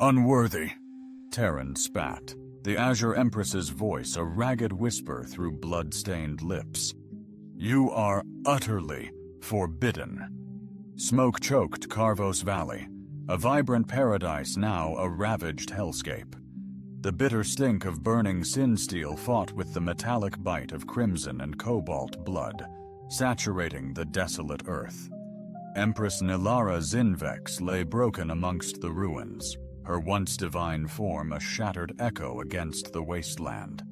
Unworthy, Terran spat, the Azure Empress's voice a ragged whisper through blood-stained lips. You are utterly forbidden. Smoke choked Carvos Valley, a vibrant paradise now a ravaged hellscape. The bitter stink of burning sin steel fought with the metallic bite of crimson and cobalt blood, saturating the desolate earth. Empress Nilara Zinvex lay broken amongst the ruins, her once divine form a shattered echo against the wasteland.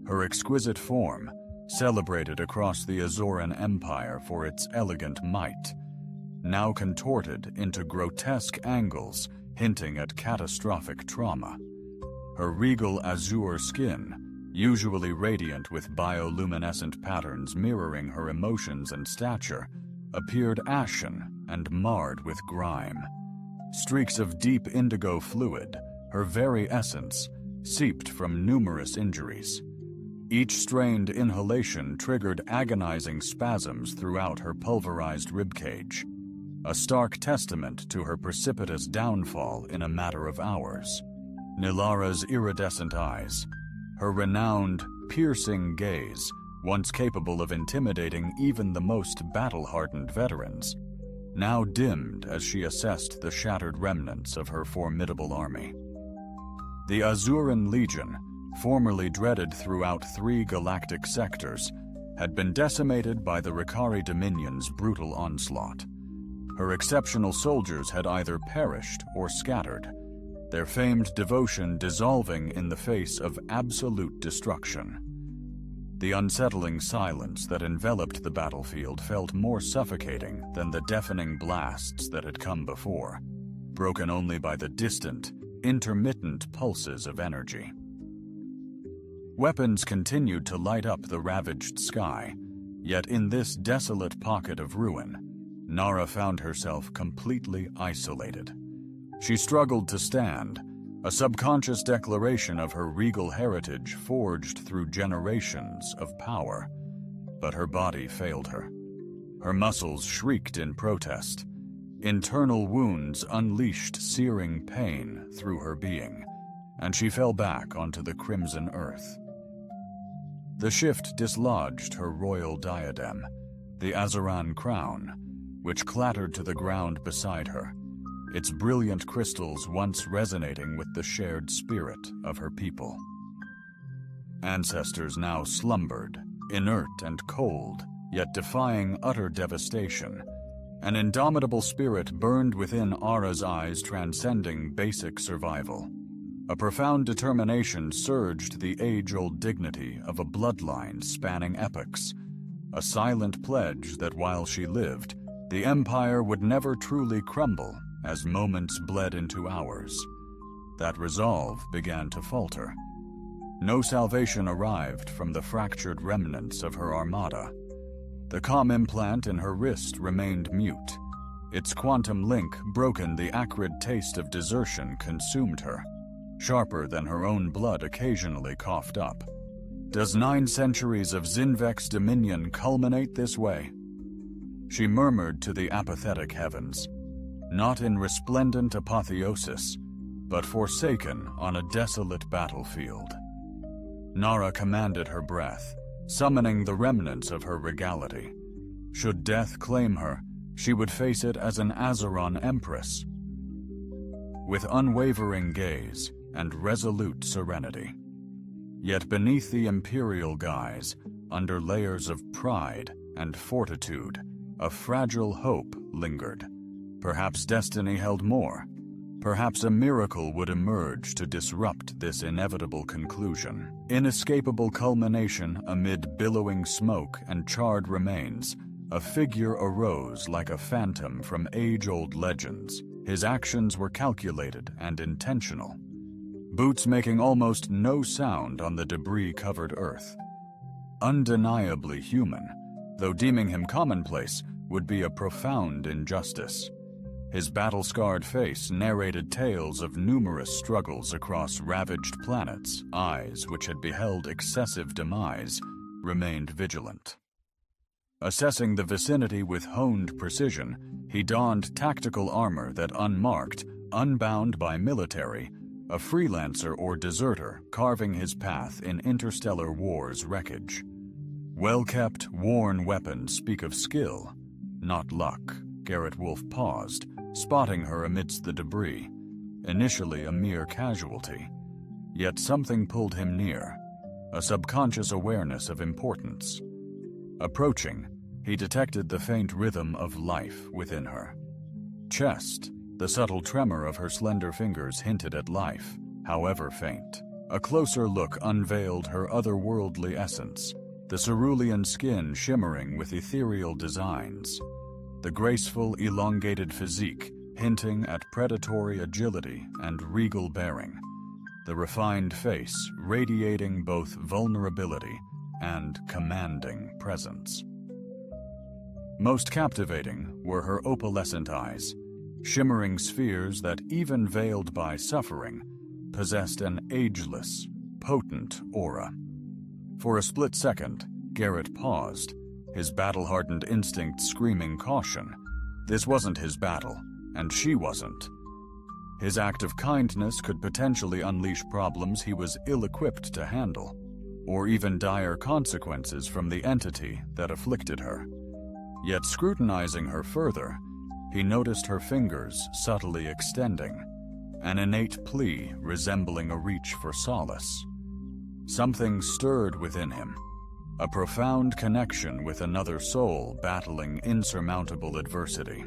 Her exquisite form, celebrated across the Azoran Empire for its elegant might, now contorted into grotesque angles hinting at catastrophic trauma. Her regal azure skin, usually radiant with bioluminescent patterns mirroring her emotions and stature, appeared ashen and marred with grime. Streaks of deep indigo fluid, her very essence, seeped from numerous injuries. Each strained inhalation triggered agonizing spasms throughout her pulverized ribcage, a stark testament to her precipitous downfall in a matter of hours. Nilara's iridescent eyes, her renowned, piercing gaze, once capable of intimidating even the most battle-hardened veterans, now dimmed as she assessed the shattered remnants of her formidable army. The Azuran Legion, formerly dreaded throughout 3 galactic sectors, had been decimated by the Ricari Dominion's brutal onslaught. Her exceptional soldiers had either perished or scattered, their famed devotion dissolving in the face of absolute destruction. The unsettling silence that enveloped the battlefield felt more suffocating than the deafening blasts that had come before, broken only by the distant, intermittent pulses of energy. Weapons continued to light up the ravaged sky, yet in this desolate pocket of ruin, Nara found herself completely isolated. She struggled to stand, a subconscious declaration of her regal heritage forged through generations of power, but her body failed her. Her muscles shrieked in protest. Internal wounds unleashed searing pain through her being, and she fell back onto the crimson earth. The shift dislodged her royal diadem, the Azoran crown, which clattered to the ground beside her, its brilliant crystals once resonating with the shared spirit of her people. Ancestors now slumbered, inert and cold, yet defying utter devastation. An indomitable spirit burned within Ara's eyes, transcending basic survival. A profound determination surged the age-old dignity of a bloodline spanning epochs, a silent pledge that while she lived, the Empire would never truly crumble as moments bled into hours. That resolve began to falter. No salvation arrived from the fractured remnants of her armada. The comm implant in her wrist remained mute. Its quantum link broken, the acrid taste of desertion consumed her, sharper than her own blood occasionally coughed up. Does 9 centuries of Zinvex dominion culminate this way? She murmured to the apathetic heavens, not in resplendent apotheosis, but forsaken on a desolate battlefield. Nara commanded her breath, summoning the remnants of her regality. Should death claim her, she would face it as an Azoran empress, with unwavering gaze and resolute serenity. Yet beneath the imperial guise, under layers of pride and fortitude, a fragile hope lingered. Perhaps destiny held more. Perhaps a miracle would emerge to disrupt this inevitable conclusion. Inescapable culmination amid billowing smoke and charred remains, a figure arose like a phantom from age-old legends. His actions were calculated and intentional, boots making almost no sound on the debris-covered earth. Undeniably human, though deeming him commonplace would be a profound injustice. His battle-scarred face narrated tales of numerous struggles across ravaged planets. Eyes which had beheld excessive demise remained vigilant. Assessing the vicinity with honed precision, he donned tactical armor that unmarked unbound by military, a freelancer or deserter carving his path in interstellar war's wreckage. Well-kept, worn weapons speak of skill, not luck. Garrett Wolfe paused, spotting her amidst the debris, initially a mere casualty. Yet something pulled him near, a subconscious awareness of importance. Approaching, he detected the faint rhythm of life within her. Chest, the subtle tremor of her slender fingers hinted at life, however faint. A closer look unveiled her otherworldly essence, the cerulean skin shimmering with ethereal designs, the graceful, elongated physique hinting at predatory agility and regal bearing, the refined face radiating both vulnerability and commanding presence. Most captivating were her opalescent eyes, shimmering spheres that, even veiled by suffering, possessed an ageless, potent aura. For a split second, Garrett paused, his battle-hardened instinct screaming caution. This wasn't his battle, and she wasn't. His act of kindness could potentially unleash problems he was ill-equipped to handle, or even dire consequences from the entity that afflicted her. Yet scrutinizing her further, he noticed her fingers subtly extending, an innate plea resembling a reach for solace. Something stirred within him, a profound connection with another soul battling insurmountable adversity.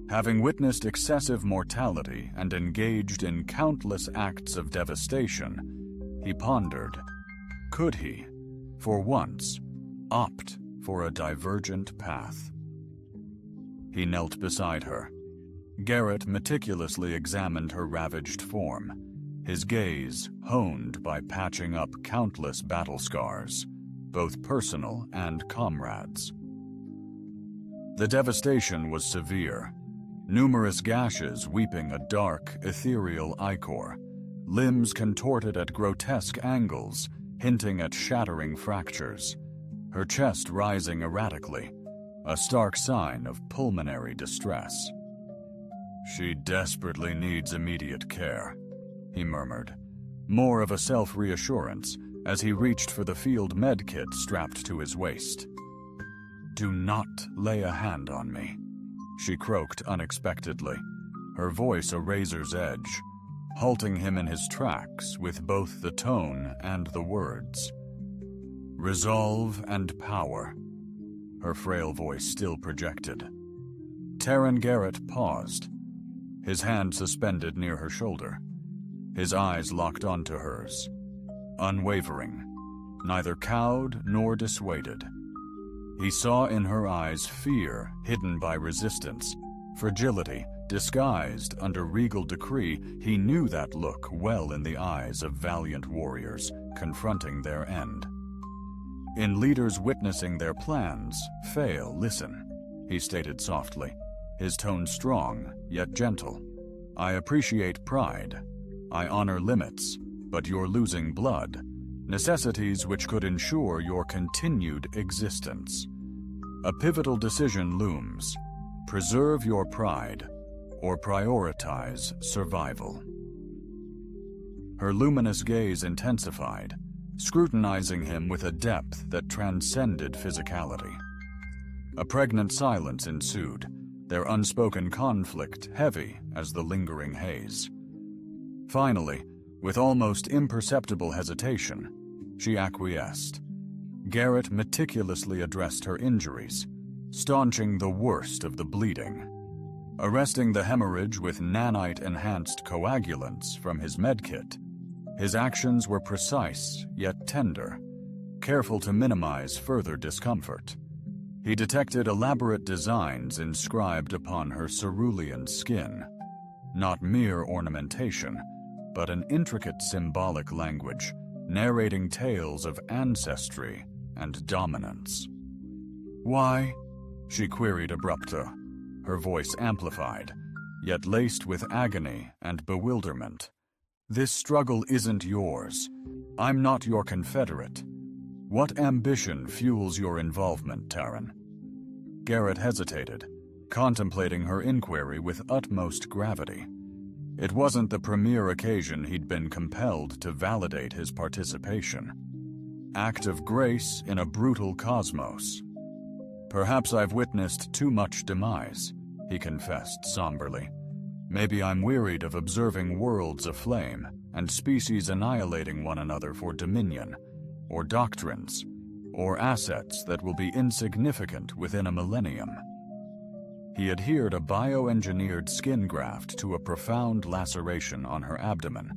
Having witnessed excessive mortality and engaged in countless acts of devastation, he pondered, could he, for once, opt for a divergent path? He knelt beside her. Garrett meticulously examined her ravaged form, his gaze honed by patching up countless battle scars, both personal and comrades. The devastation was severe, numerous gashes weeping a dark, ethereal ichor, limbs contorted at grotesque angles, hinting at shattering fractures, her chest rising erratically, a stark sign of pulmonary distress. "She desperately needs immediate care," he murmured, more of a self-reassurance as he reached for the field med kit strapped to his waist. "Do not lay a hand on me," she croaked unexpectedly, her voice a razor's edge, halting him in his tracks with both the tone and the words. "Resolve and power," her frail voice still projected. Terran Garrett paused, his hand suspended near her shoulder, his eyes locked onto hers, unwavering, neither cowed nor dissuaded. He saw in her eyes fear hidden by resistance, fragility disguised under regal decree. He knew that look well in the eyes of valiant warriors confronting their end. In leaders witnessing their plans fail, listen, he stated softly, his tone strong yet gentle. "I appreciate pride. I honor limits, but you're losing blood, necessities which could ensure your continued existence. A pivotal decision looms. Preserve your pride, or prioritize survival." Her luminous gaze intensified, scrutinizing him with a depth that transcended physicality. A pregnant silence ensued, their unspoken conflict heavy as the lingering haze. Finally, with almost imperceptible hesitation, she acquiesced. Garrett meticulously addressed her injuries, staunching the worst of the bleeding. Arresting the hemorrhage with nanite-enhanced coagulants from his medkit, his actions were precise yet tender, careful to minimize further discomfort. He detected elaborate designs inscribed upon her cerulean skin, not mere ornamentation, but an intricate symbolic language, narrating tales of ancestry and dominance. "Why?" she queried abruptly, her voice amplified, yet laced with agony and bewilderment. "This struggle isn't yours. I'm not your confederate. What ambition fuels your involvement, Terran?" Garrett hesitated, contemplating her inquiry with utmost gravity. It wasn't the premier occasion he'd been compelled to validate his participation. Act of grace in a brutal cosmos. Perhaps I've witnessed too much demise, he confessed somberly. Maybe I'm wearied of observing worlds aflame and species annihilating one another for dominion, or doctrines, or assets that will be insignificant within a millennium. He adhered a bioengineered skin graft to a profound laceration on her abdomen,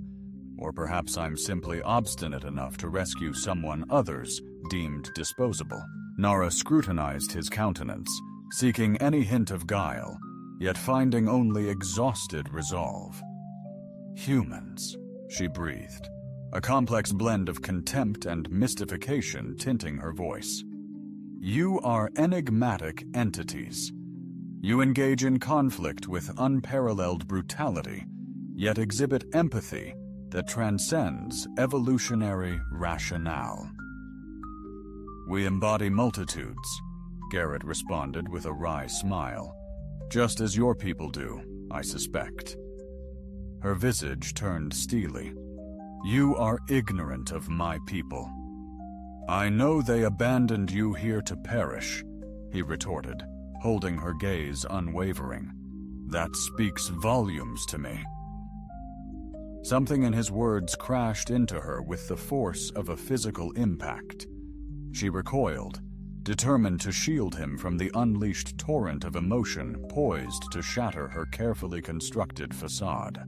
or perhaps I'm simply obstinate enough to rescue someone others deemed disposable. Nara scrutinized his countenance, seeking any hint of guile, yet finding only exhausted resolve. Humans, she breathed, a complex blend of contempt and mystification tinting her voice. You are enigmatic entities. You engage in conflict with unparalleled brutality, yet exhibit empathy that transcends evolutionary rationale. We embody multitudes, Garrett responded with a wry smile. Just as your people do, I suspect. Her visage turned steely. You are ignorant of my people. I know they abandoned you here to perish, he retorted, holding her gaze unwavering. That speaks volumes to me. Something in his words crashed into her with the force of a physical impact. She recoiled, determined to shield him from the unleashed torrent of emotion poised to shatter her carefully constructed facade.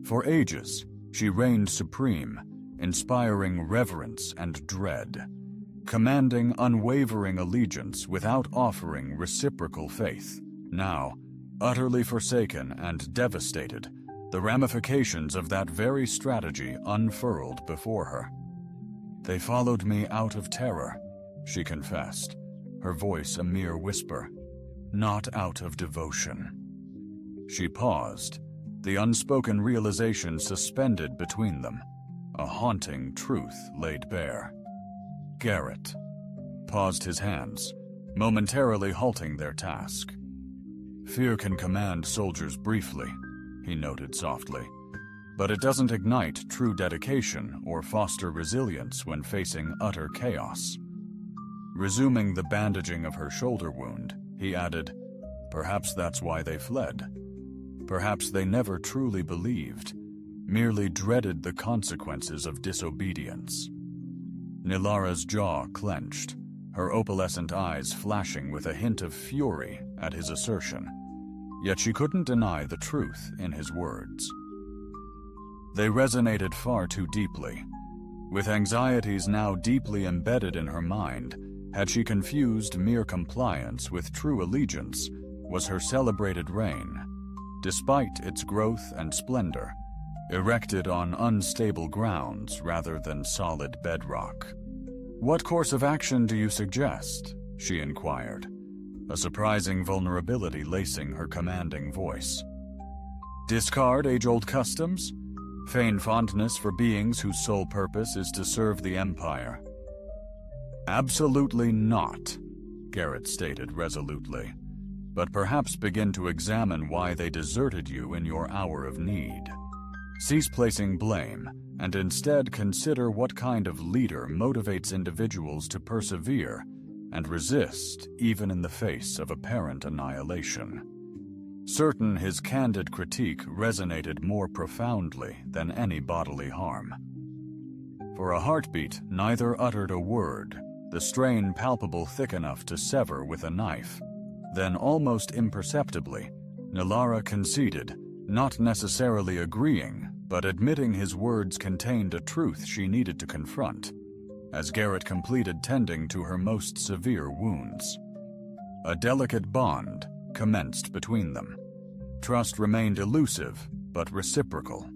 For ages, she reigned supreme, inspiring reverence and dread, commanding unwavering allegiance without offering reciprocal faith. Now, utterly forsaken and devastated, the ramifications of that very strategy unfurled before her. They followed me out of terror, she confessed, her voice a mere whisper, not out of devotion. She paused, the unspoken realization suspended between them, a haunting truth laid bare. Garrett paused his hands, momentarily halting their task. Fear can command soldiers briefly, he noted softly, but it doesn't ignite true dedication or foster resilience when facing utter chaos. Resuming the bandaging of her shoulder wound, he added, perhaps that's why they fled. Perhaps they never truly believed, merely dreaded the consequences of disobedience. Nilara's jaw clenched, her opalescent eyes flashing with a hint of fury at his assertion. Yet she couldn't deny the truth in his words. They resonated far too deeply. With anxieties now deeply embedded in her mind, had she confused mere compliance with true allegiance, was her celebrated reign, despite its growth and splendor, erected on unstable grounds rather than solid bedrock. What course of action do you suggest? She inquired, a surprising vulnerability lacing her commanding voice. Discard age-old customs? Feign fondness for beings whose sole purpose is to serve the Empire? Absolutely not, Garrett stated resolutely, but perhaps begin to examine why they deserted you in your hour of need. Cease placing blame, and instead consider what kind of leader motivates individuals to persevere and resist even in the face of apparent annihilation. Certain his candid critique resonated more profoundly than any bodily harm. For a heartbeat, neither uttered a word, the strain palpable thick enough to sever with a knife. Then, almost imperceptibly, Nilara conceded, not necessarily agreeing, but admitting his words contained a truth she needed to confront, as Garrett completed tending to her most severe wounds. A delicate bond commenced between them. Trust remained elusive, but reciprocal.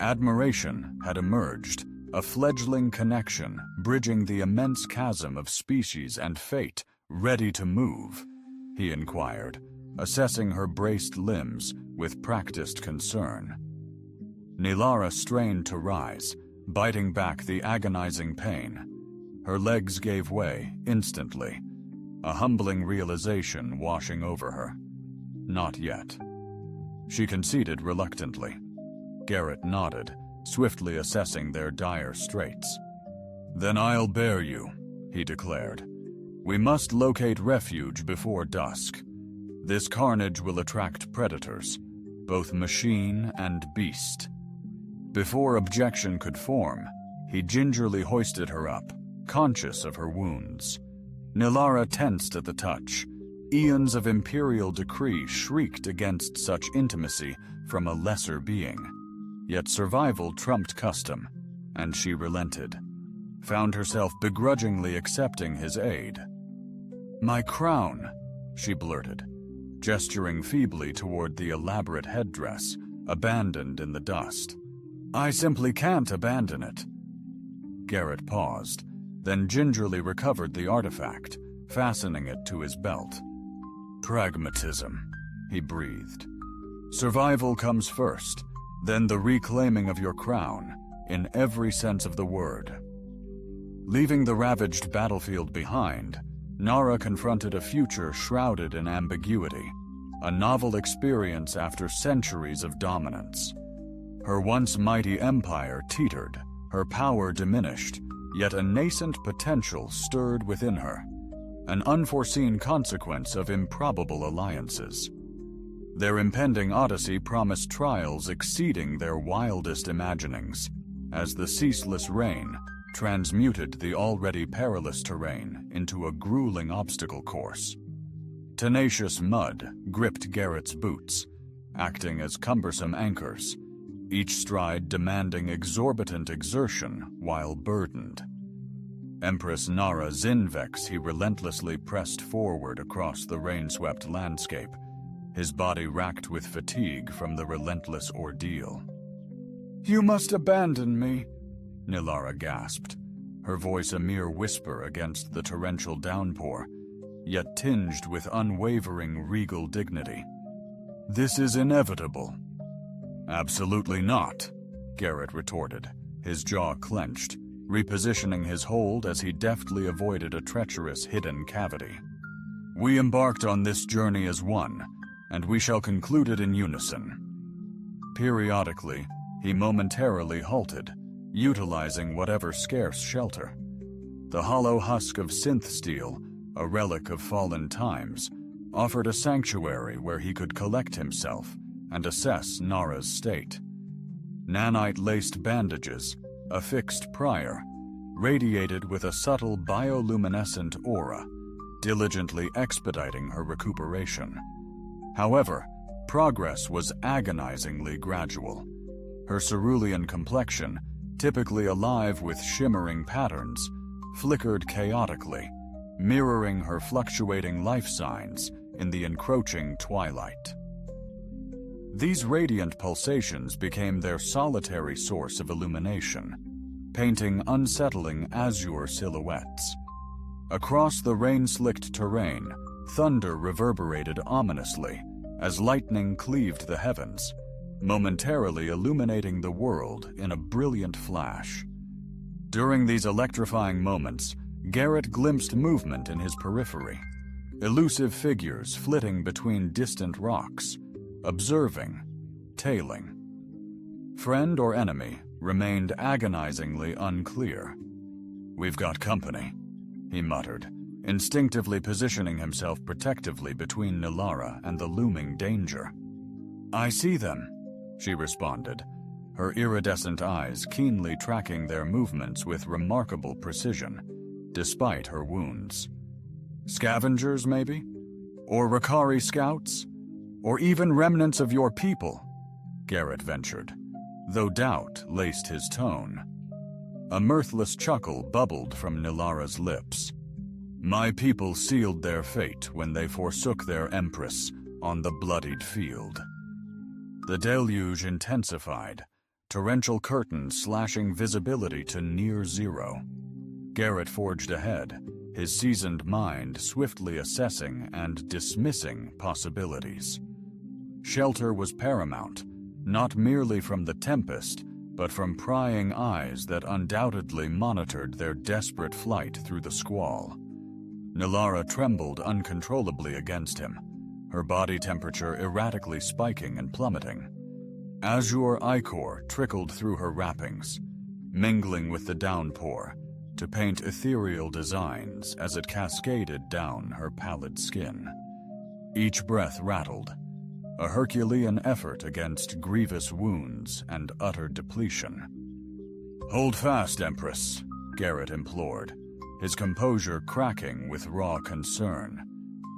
Admiration had emerged, a fledgling connection bridging the immense chasm of species and fate. Ready to move? He inquired, assessing her braced limbs with practiced concern. Nilara strained to rise, biting back the agonizing pain. Her legs gave way instantly, a humbling realization washing over her. Not yet. She conceded reluctantly. Garrett nodded, swiftly assessing their dire straits. "Then I'll bear you," he declared. "We must locate refuge before dusk. This carnage will attract predators, both machine and beast." Before objection could form, he gingerly hoisted her up, conscious of her wounds. Nilara tensed at the touch. Eons of imperial decree shrieked against such intimacy from a lesser being. Yet survival trumped custom, and she relented, found herself begrudgingly accepting his aid. "My crown," she blurted, gesturing feebly toward the elaborate headdress, abandoned in the dust. "I simply can't abandon it." Garrett paused, then gingerly recovered the artifact, fastening it to his belt. "Pragmatism," he breathed. "Survival comes first, then the reclaiming of your crown, in every sense of the word." Leaving the ravaged battlefield behind, Nara confronted a future shrouded in ambiguity, a novel experience after centuries of dominance. Her once mighty empire teetered, her power diminished, yet a nascent potential stirred within her, an unforeseen consequence of improbable alliances. Their impending odyssey promised trials exceeding their wildest imaginings, as the ceaseless rain transmuted the already perilous terrain into a grueling obstacle course. Tenacious mud gripped Garrett's boots, acting as cumbersome anchors, each stride demanding exorbitant exertion while burdened. Empress Nara Zinvex he relentlessly pressed forward across the rain-swept landscape, his body racked with fatigue from the relentless ordeal. "You must abandon me," Nilara gasped, her voice a mere whisper against the torrential downpour, yet tinged with unwavering regal dignity. "This is inevitable." "Absolutely not," Garrett retorted, his jaw clenched, repositioning his hold as he deftly avoided a treacherous hidden cavity. "We embarked on this journey as one, and we shall conclude it in unison." Periodically, he momentarily halted, utilizing whatever scarce shelter. The hollow husk of synth steel, a relic of fallen times, offered a sanctuary where he could collect himself and assess Nara's state. Nanite-laced bandages, affixed prior, radiated with a subtle bioluminescent aura, diligently expediting her recuperation. However, progress was agonizingly gradual. Her cerulean complexion, typically alive with shimmering patterns, flickered chaotically, mirroring her fluctuating life signs in the encroaching twilight. These radiant pulsations became their solitary source of illumination, painting unsettling azure silhouettes. Across the rain-slicked terrain, thunder reverberated ominously as lightning cleaved the heavens, momentarily illuminating the world in a brilliant flash. During these electrifying moments, Garrett glimpsed movement in his periphery, elusive figures flitting between distant rocks, observing, tailing. Friend or enemy remained agonizingly unclear. "We've got company," he muttered, instinctively positioning himself protectively between Nilara and the looming danger. "I see them," she responded, her iridescent eyes keenly tracking their movements with remarkable precision, despite her wounds. "Scavengers, maybe? Or Rakari scouts? Or even remnants of your people?" Garrett ventured, though doubt laced his tone. A mirthless chuckle bubbled from Nilara's lips. "My people sealed their fate when they forsook their empress on the bloodied field." The deluge intensified, torrential curtains slashing visibility to near zero. Garrett forged ahead, his seasoned mind swiftly assessing and dismissing possibilities. Shelter was paramount, not merely from the tempest, but from prying eyes that undoubtedly monitored their desperate flight through the squall. Nilara trembled uncontrollably against him, her body temperature erratically spiking and plummeting. Azure ichor trickled through her wrappings, mingling with the downpour to paint ethereal designs as it cascaded down her pallid skin. Each breath rattled, a Herculean effort against grievous wounds and utter depletion. "Hold fast, Empress," Garrett implored, his composure cracking with raw concern.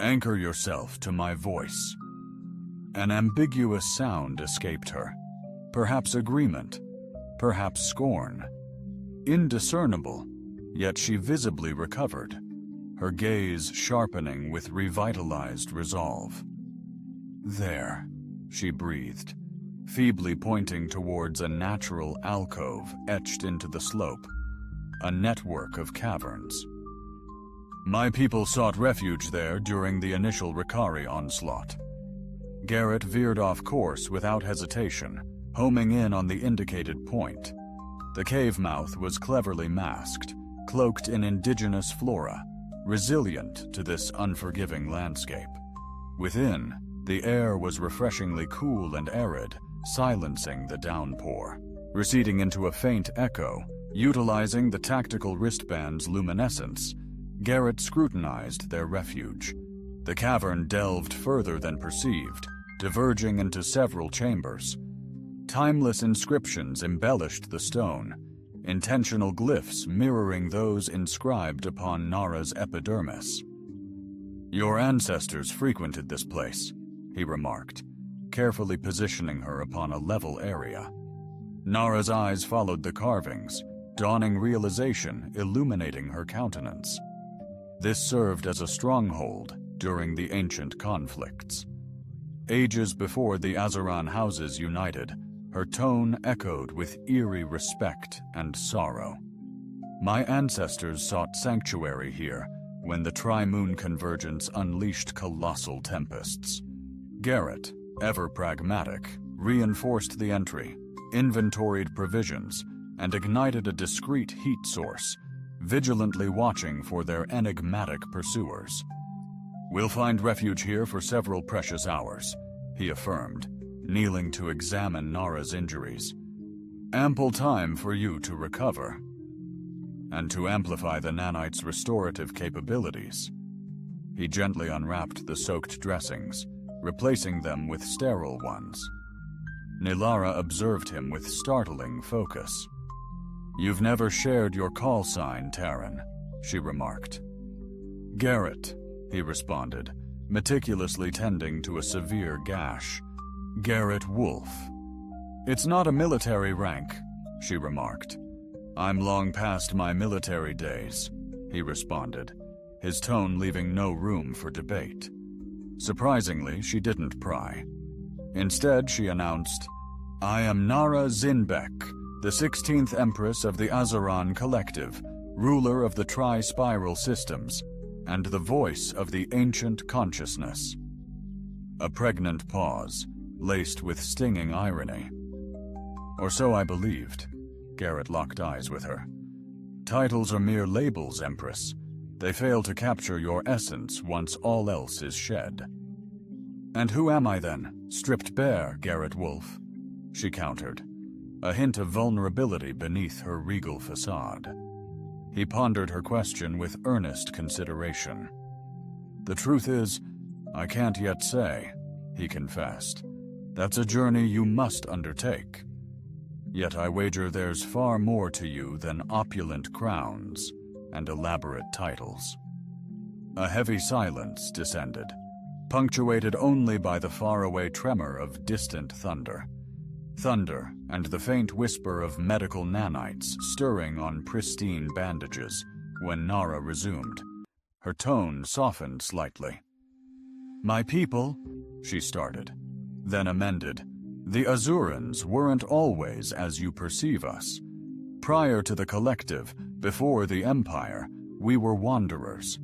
"Anchor yourself to my voice." An ambiguous sound escaped her, perhaps agreement, perhaps scorn. Indiscernible, yet she visibly recovered, her gaze sharpening with revitalized resolve. "There," she breathed, feebly pointing towards a natural alcove etched into the slope, a network of caverns. "My people sought refuge there during the initial Ricari onslaught." Garrett veered off course without hesitation, homing in on the indicated point. The cave mouth was cleverly masked, cloaked in indigenous flora, resilient to this unforgiving landscape. Within, the air was refreshingly cool and arid, silencing the downpour. Receding into a faint echo, utilizing the tactical wristband's luminescence, Garrett scrutinized their refuge. The cavern delved further than perceived, diverging into several chambers. Timeless inscriptions embellished the stone, intentional glyphs mirroring those inscribed upon Nara's epidermis. "Your ancestors frequented this place," he remarked, carefully positioning her upon a level area. Nara's eyes followed the carvings, dawning realization illuminating her countenance. This served as a stronghold during the ancient conflicts. Ages before the Azeran houses united, her tone echoed with eerie respect and sorrow. "My ancestors sought sanctuary here when the Tri-Moon Convergence unleashed colossal tempests." Garrett, ever pragmatic, reinforced the entry, inventoried provisions, and ignited a discreet heat source, vigilantly watching for their enigmatic pursuers. "We'll find refuge here for several precious hours," he affirmed, kneeling to examine Nara's injuries. "Ample time for you to recover, and to amplify the nanite's restorative capabilities." He gently unwrapped the soaked dressings, replacing them with sterile ones. Nilara observed him with startling focus. "You've never shared your call sign, Terran," she remarked. "Garrett," he responded, meticulously tending to a severe gash. "Garrett Wolf." "It's not a military rank," she remarked. "I'm long past my military days," he responded, his tone leaving no room for debate. Surprisingly, she didn't pry. Instead, she announced, "I am Nara Zinbek, the 16th Empress of the Azeran Collective, ruler of the Tri-Spiral Systems, and the voice of the ancient consciousness." A pregnant pause, laced with stinging irony. "Or so I believed." Garrett locked eyes with her. "Titles are mere labels, Empress. They fail to capture your essence once all else is shed." "And who am I then, stripped bare, Garrett Wolf?" she countered, a hint of vulnerability beneath her regal facade. He pondered her question with earnest consideration. "The truth is, I can't yet say," he confessed. "That's a journey you must undertake. Yet I wager there's far more to you than opulent crowns and elaborate titles." A heavy silence descended, punctuated only by the faraway tremor of distant thunder. Thunder and the faint whisper of medical nanites stirring on pristine bandages when Nara resumed. Her tone softened slightly. "My people," she started, then amended, "the Azurans weren't always as you perceive us. Prior to the Collective, before the Empire, we were wanderers.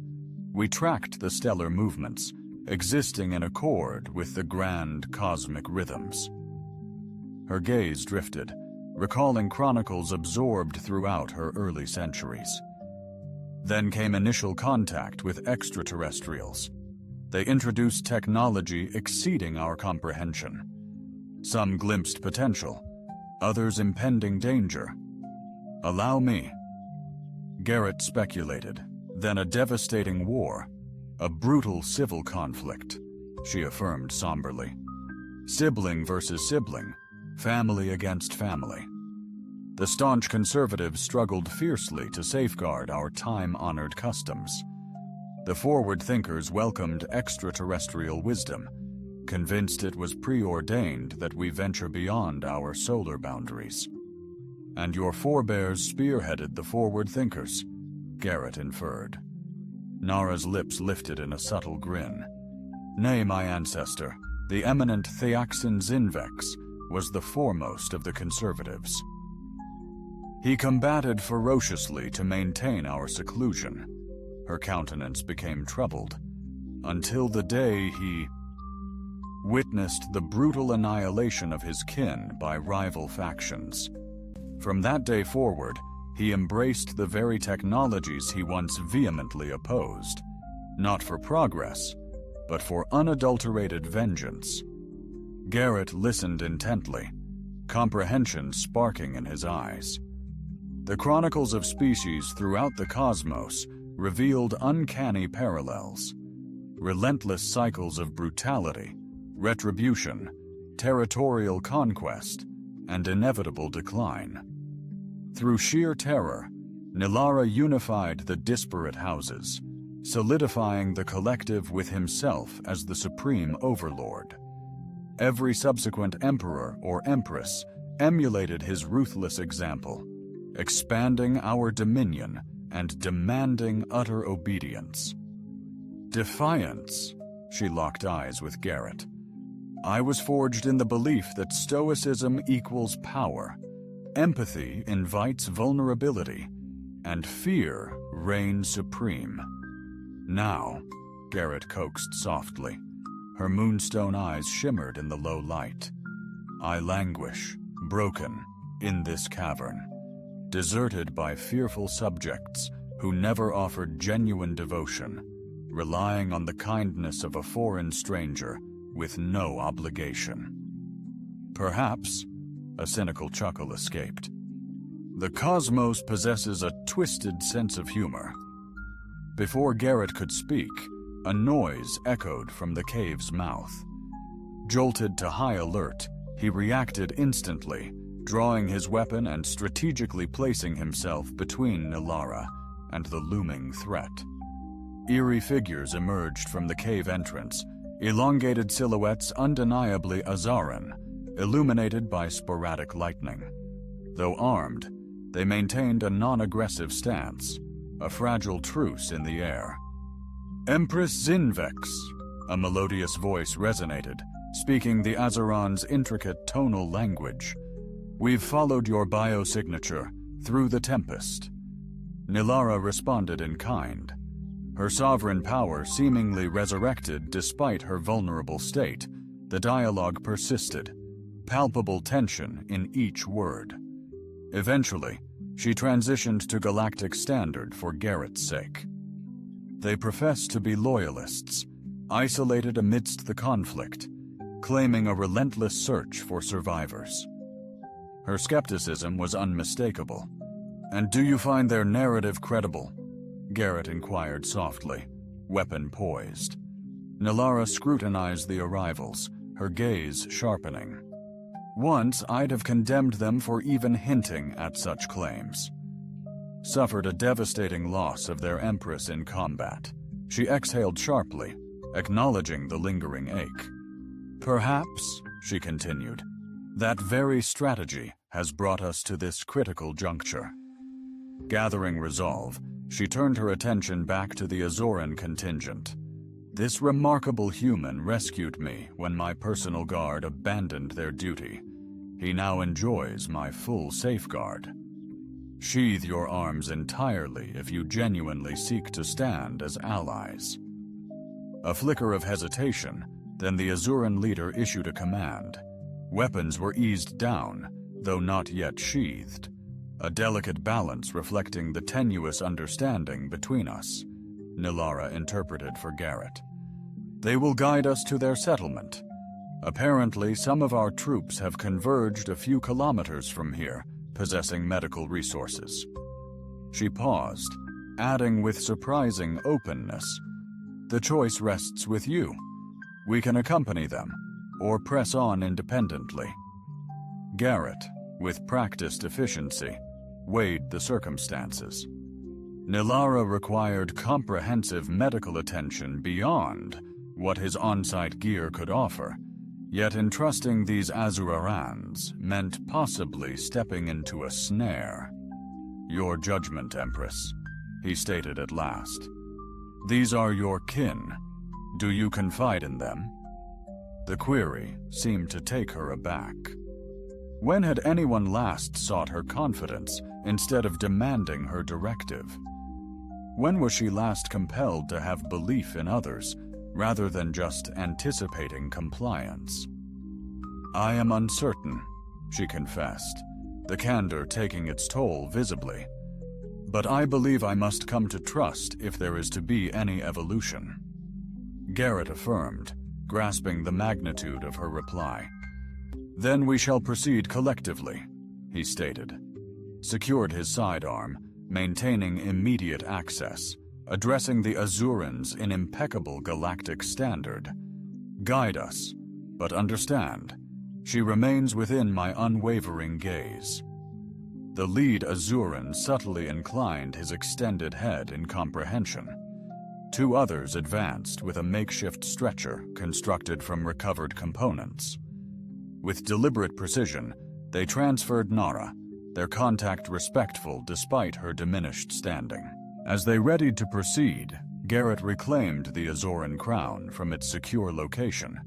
We tracked the stellar movements, existing in accord with the grand cosmic rhythms." Her gaze drifted, recalling chronicles absorbed throughout her early centuries. Then came initial contact with extraterrestrials. They introduced technology exceeding our comprehension. Some glimpsed potential, others impending danger. Allow me. Garrett speculated. Then a devastating war, a brutal civil conflict, she affirmed somberly. Sibling versus sibling, family against family. The staunch conservatives struggled fiercely to safeguard our time-honored customs. The forward thinkers welcomed extraterrestrial wisdom, convinced it was preordained that we venture beyond our solar boundaries. And your forebears spearheaded the forward thinkers, Garrett inferred. Nara's lips lifted in a subtle grin. Nay, my ancestor, the eminent Thiaxin Zinvex was the foremost of the conservatives. He combated ferociously to maintain our seclusion. Her countenance became troubled, until the day he witnessed the brutal annihilation of his kin by rival factions. From that day forward, he embraced the very technologies he once vehemently opposed, not for progress, but for unadulterated vengeance. Garrett listened intently, comprehension sparking in his eyes. The chronicles of species throughout the cosmos revealed uncanny parallels, relentless cycles of brutality, retribution, territorial conquest, and inevitable decline. Through sheer terror, Nilara unified the disparate houses, solidifying the collective with himself as the supreme overlord. Every subsequent emperor or empress emulated his ruthless example, expanding our dominion and demanding utter obedience. Defiance, she locked eyes with Garrett. I was forged in the belief that stoicism equals power, empathy invites vulnerability, and fear reigns supreme. Now, Garrett coaxed softly. Her moonstone eyes shimmered in the low light. I languish, broken, in this cavern, deserted by fearful subjects who never offered genuine devotion, relying on the kindness of a foreign stranger with no obligation. Perhaps, a cynical chuckle escaped. The cosmos possesses a twisted sense of humor. Before Garrett could speak, a noise echoed from the cave's mouth. Jolted to high alert, he reacted instantly, drawing his weapon and strategically placing himself between Nilara and the looming threat. Eerie figures emerged from the cave entrance, elongated silhouettes undeniably Azaran, illuminated by sporadic lightning. Though armed, they maintained a non-aggressive stance, a fragile truce in the air. Empress Zinvex, a melodious voice resonated, speaking the Azaran's intricate tonal language. We've followed your biosignature through the tempest. Nilara responded in kind. Her sovereign power seemingly resurrected despite her vulnerable state. The dialogue persisted, palpable tension in each word. Eventually, she transitioned to Galactic Standard for Garrett's sake. They profess to be loyalists, isolated amidst the conflict, claiming a relentless search for survivors. Her skepticism was unmistakable. And do you find their narrative credible? Garrett inquired softly, weapon poised. Nilara scrutinized the arrivals, her gaze sharpening. Once I'd have condemned them for even hinting at such claims. Suffered a devastating loss of their empress in combat. She exhaled sharply, acknowledging the lingering ache. Perhaps, she continued, that very strategy has brought us to this critical juncture. Gathering resolve, she turned her attention back to the Azoran contingent. This remarkable human rescued me when my personal guard abandoned their duty. He now enjoys my full safeguard. Sheathe your arms entirely if you genuinely seek to stand as allies. A flicker of hesitation, then the Azuran leader issued a command. Weapons were eased down, though not yet sheathed, a delicate balance reflecting the tenuous understanding between us, Nilara interpreted for Garrett. They will guide us to their settlement. Apparently, some of our troops have converged a few kilometers from here, possessing medical resources." She paused, adding with surprising openness, "The choice rests with you. We can accompany them, or press on independently." Garrett, with practiced efficiency, weighed the circumstances. Nilara required comprehensive medical attention beyond what his on-site gear could offer, yet entrusting these Azurarans meant possibly stepping into a snare. "Your judgment, Empress," he stated at last. "These are your kin. Do you confide in them?" The query seemed to take her aback. When had anyone last sought her confidence instead of demanding her directive? When was she last compelled to have belief in others rather than just anticipating compliance? "I am uncertain," she confessed, the candor taking its toll visibly. "But I believe I must come to trust if there is to be any evolution." Garrett affirmed, grasping the magnitude of her reply. "Then we shall proceed collectively," he stated, secured his sidearm, maintaining immediate access, addressing the Azurans in impeccable galactic standard. "Guide us, but understand, she remains within my unwavering gaze." The lead Azuran subtly inclined his extended head in comprehension. Two others advanced with a makeshift stretcher constructed from recovered components. With deliberate precision, they transferred Nara, their contact respectful despite her diminished standing. As they readied to proceed, Garrett reclaimed the Azoran crown from its secure location,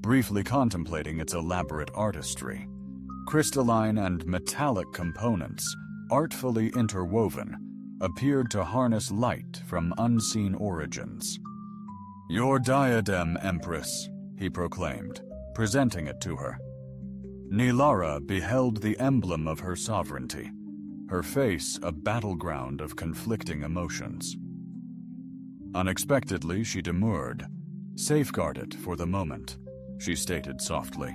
briefly contemplating its elaborate artistry. Crystalline and metallic components, artfully interwoven, appeared to harness light from unseen origins. "Your diadem, Empress," he proclaimed, presenting it to her. Nilara beheld the emblem of her sovereignty, her face a battleground of conflicting emotions. Unexpectedly, she demurred. "Safeguard it for the moment," she stated softly.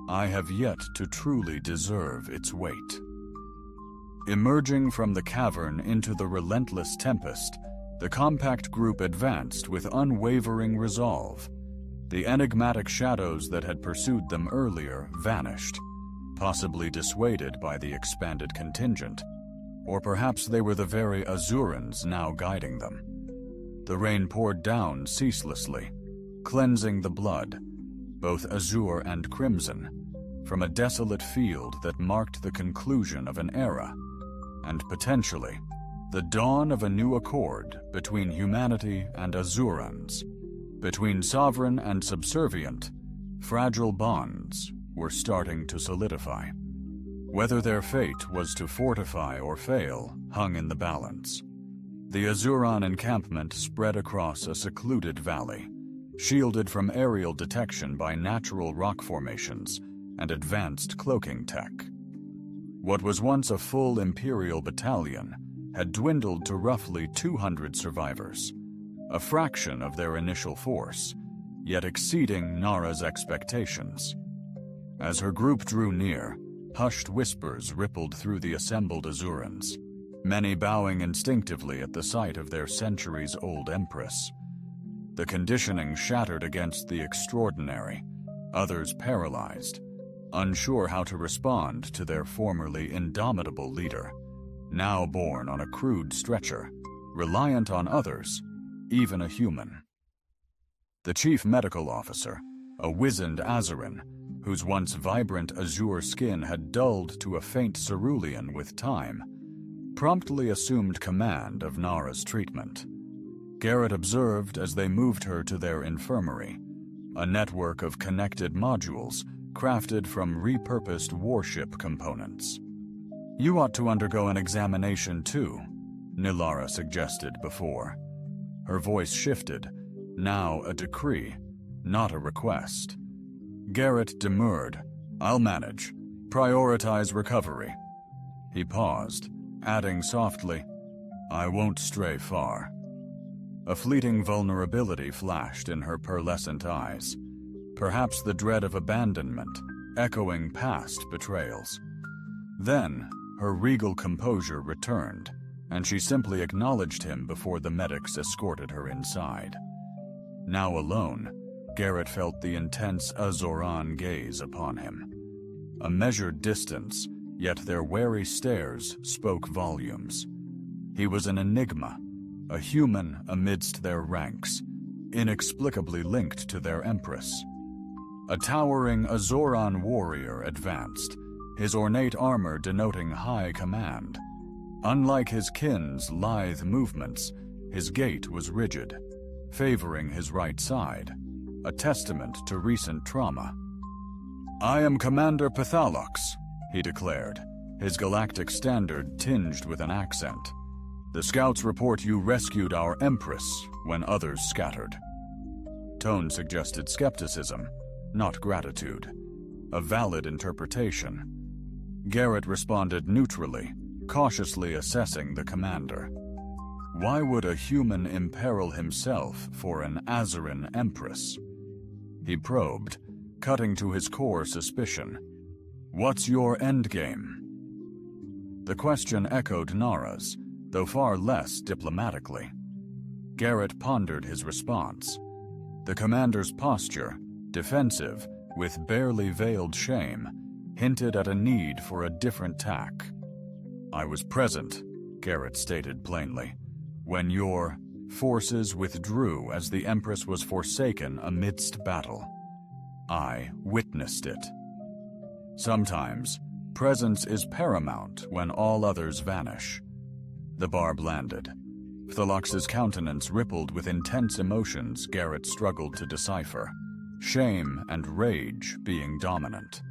"I have yet to truly deserve its weight." Emerging from the cavern into the relentless tempest, the compact group advanced with unwavering resolve. The enigmatic shadows that had pursued them earlier vanished, possibly dissuaded by the expanded contingent, or perhaps they were the very Azurans now guiding them. The rain poured down ceaselessly, cleansing the blood, both azure and crimson, from a desolate field that marked the conclusion of an era, and potentially the dawn of a new accord between humanity and Azurans. Between sovereign and subservient, fragile bonds were starting to solidify. Whether their fate was to fortify or fail hung in the balance. The Azuran encampment spread across a secluded valley, shielded from aerial detection by natural rock formations and advanced cloaking tech. What was once a full Imperial battalion had dwindled to roughly 200 survivors, a fraction of their initial force, yet exceeding Nara's expectations. As her group drew near, hushed whispers rippled through the assembled Azurans, many bowing instinctively at the sight of their centuries-old empress. The conditioning shattered against the extraordinary, others paralyzed, unsure how to respond to their formerly indomitable leader, now borne on a crude stretcher, reliant on others, even a human. The chief medical officer, a wizened Azuran, whose once vibrant azure skin had dulled to a faint cerulean with time, promptly assumed command of Nara's treatment. Garrett observed as they moved her to their infirmary, a network of connected modules crafted from repurposed warship components. "You ought to undergo an examination too," Nilara suggested before. Her voice shifted, now a decree, not a request. Garrett demurred. "I'll manage. Prioritize recovery." He paused, adding softly, "I won't stray far." A fleeting vulnerability flashed in her pearlescent eyes, perhaps the dread of abandonment, echoing past betrayals. Then, her regal composure returned, and she simply acknowledged him before the medics escorted her inside. Now alone, Garrett felt the intense Azoran gaze upon him. A measured distance, yet their wary stares spoke volumes. He was an enigma, a human amidst their ranks, inexplicably linked to their empress. A towering Azoran warrior advanced, his ornate armor denoting high command. Unlike his kin's lithe movements, his gait was rigid, favoring his right side, a testament to recent trauma. "I am Commander Pthalox," he declared, his galactic standard tinged with an accent. "The scouts report you rescued our Empress when others scattered." Tone suggested skepticism, not gratitude. A valid interpretation. Garrett responded neutrally, cautiously assessing the commander. Why would a human imperil himself for an Azoran Empress? He probed, cutting to his core suspicion. "What's your endgame?" The question echoed Nara's, though far less diplomatically. Garrett pondered his response. The commander's posture, defensive, with barely veiled shame, hinted at a need for a different tack. "I was present," Garrett stated plainly, "when your forces withdrew as the Empress was forsaken amidst battle. I witnessed it. Sometimes, presence is paramount when all others vanish." The barb landed. Phthalox's countenance rippled with intense emotions Garrett struggled to decipher, shame and rage being dominant.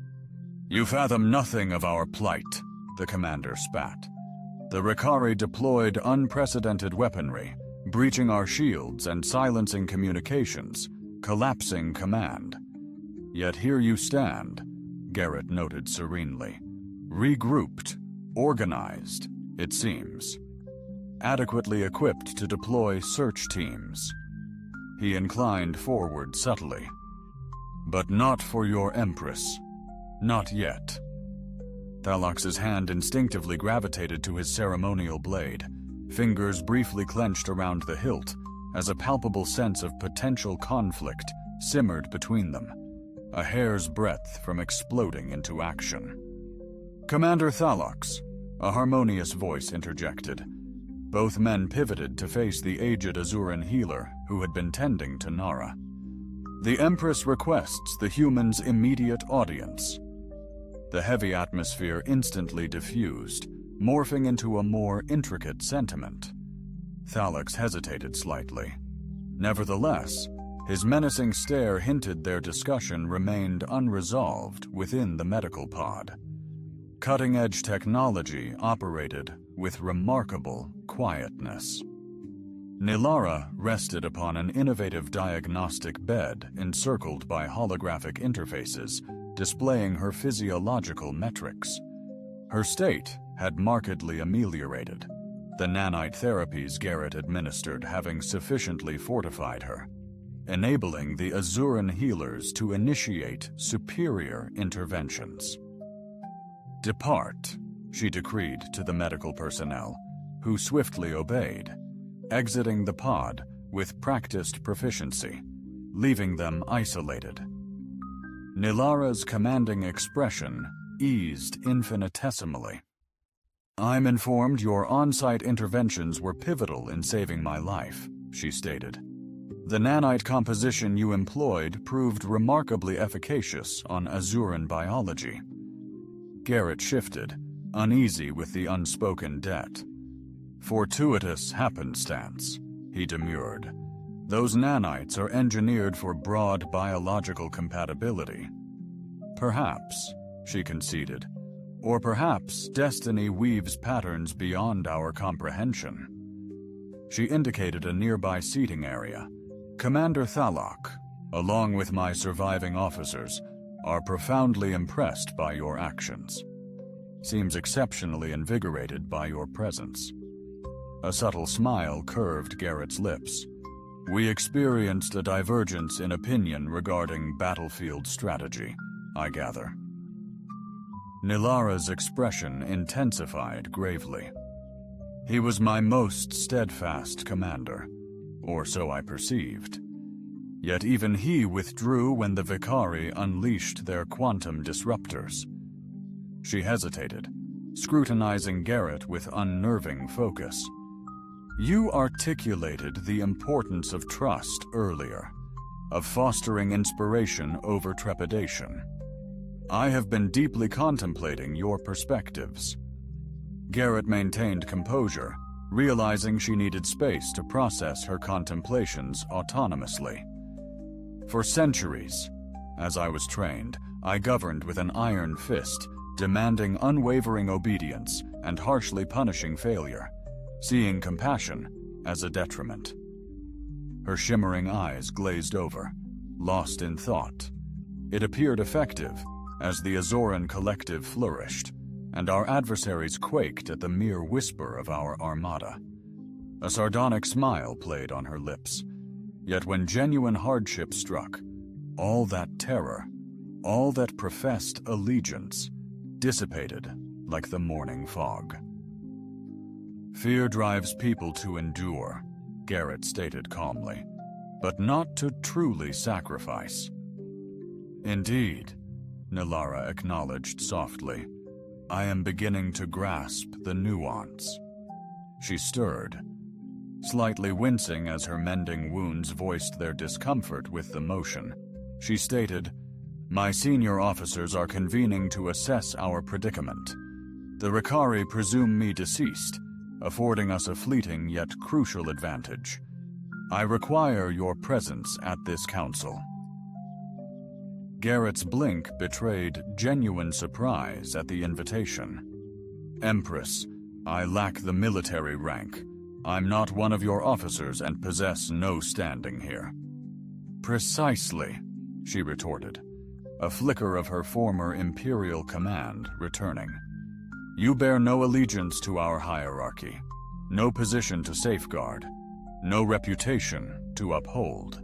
"You fathom nothing of our plight," the commander spat. "The Ricari deployed unprecedented weaponry, breaching our shields and silencing communications, collapsing command. Yet here you stand," Garrett noted serenely, "regrouped, organized, it seems. Adequately equipped to deploy search teams." He inclined forward subtly. "But not for your Empress. Not yet." Phthalox's hand instinctively gravitated to his ceremonial blade, fingers briefly clenched around the hilt as a palpable sense of potential conflict simmered between them, a hair's breadth from exploding into action. "Commander Phthalox," a harmonious voice interjected. Both men pivoted to face the aged Azoran healer who had been tending to Nara. "The Empress requests the humans' immediate audience." The heavy atmosphere instantly diffused, morphing into a more intricate sentiment. Phthalox hesitated slightly. Nevertheless, his menacing stare hinted their discussion remained unresolved within the medical pod. Cutting-edge technology operated with remarkable quietness. Nilara rested upon an innovative diagnostic bed encircled by holographic interfaces displaying her physiological metrics. Her state had markedly ameliorated, the nanite therapies Garrett administered having sufficiently fortified her, enabling the Azoran healers to initiate superior interventions. "Depart," she decreed to the medical personnel, who swiftly obeyed, exiting the pod with practiced proficiency, leaving them isolated. Nilara's commanding expression eased infinitesimally. "I'm informed your on-site interventions were pivotal in saving my life," she stated. "The nanite composition you employed proved remarkably efficacious on Azoran biology." Garrett shifted, uneasy with the unspoken debt. "Fortuitous happenstance," he demurred. "Those nanites are engineered for broad biological compatibility." "Perhaps," she conceded. "Or perhaps destiny weaves patterns beyond our comprehension." She indicated a nearby seating area. "Commander Thalok, along with my surviving officers, are profoundly impressed by your actions. Seems exceptionally invigorated by your presence." A subtle smile curved Garrett's lips, We experienced a divergence in opinion regarding battlefield strategy, I gather. Nilara's expression intensified gravely. He was my most steadfast commander, or so I perceived. Yet even he withdrew when the Vicari unleashed their quantum disruptors. She hesitated, scrutinizing Garrett with unnerving focus. You articulated the importance of trust earlier, of fostering inspiration over trepidation. I have been deeply contemplating your perspectives. Garrett maintained composure, realizing she needed space to process her contemplations autonomously. For centuries, as I was trained, I governed with an iron fist, demanding unwavering obedience and harshly punishing failure, seeing compassion as a detriment. Her shimmering eyes glazed over, lost in thought. It appeared effective as the Azoran collective flourished, and our adversaries quaked at the mere whisper of our armada. A sardonic smile played on her lips, yet when genuine hardship struck, all that terror, all that professed allegiance, dissipated like the morning fog. Fear drives people to endure, Garrett stated calmly, but not to truly sacrifice. Indeed, Nilara acknowledged softly, I am beginning to grasp the nuance. She stirred, slightly wincing as her mending wounds voiced their discomfort with the motion. She stated, My senior officers are convening to assess our predicament. The Ricari presume me deceased, affording us a fleeting yet crucial advantage. I require your presence at this council. Garrett's blink betrayed genuine surprise at the invitation. Empress, I lack the military rank. I'm not one of your officers and possess no standing here. Precisely, she retorted, a flicker of her former imperial command returning. You bear no allegiance to our hierarchy, no position to safeguard, no reputation to uphold.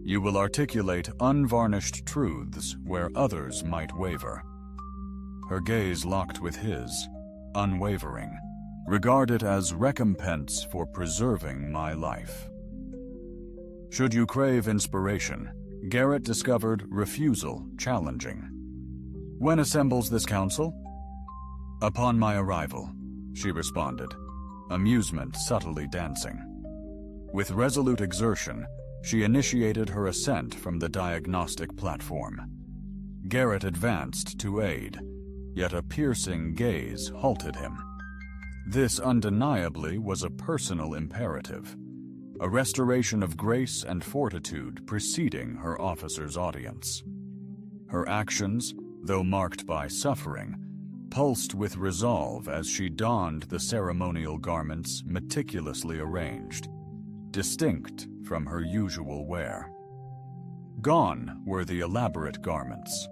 You will articulate unvarnished truths where others might waver. Her gaze locked with his, unwavering. Regard it as recompense for preserving my life. Should you crave inspiration, Garrett discovered refusal challenging. When assembles this council? Upon my arrival, she responded, amusement subtly dancing. With resolute exertion, she initiated her ascent from the diagnostic platform. Garrett advanced to aid, yet a piercing gaze halted him. This undeniably was a personal imperative, a restoration of grace and fortitude preceding her officer's audience. Her actions, though marked by suffering, pulsed with resolve as she donned the ceremonial garments meticulously arranged, distinct from her usual wear. Gone were the elaborate garments.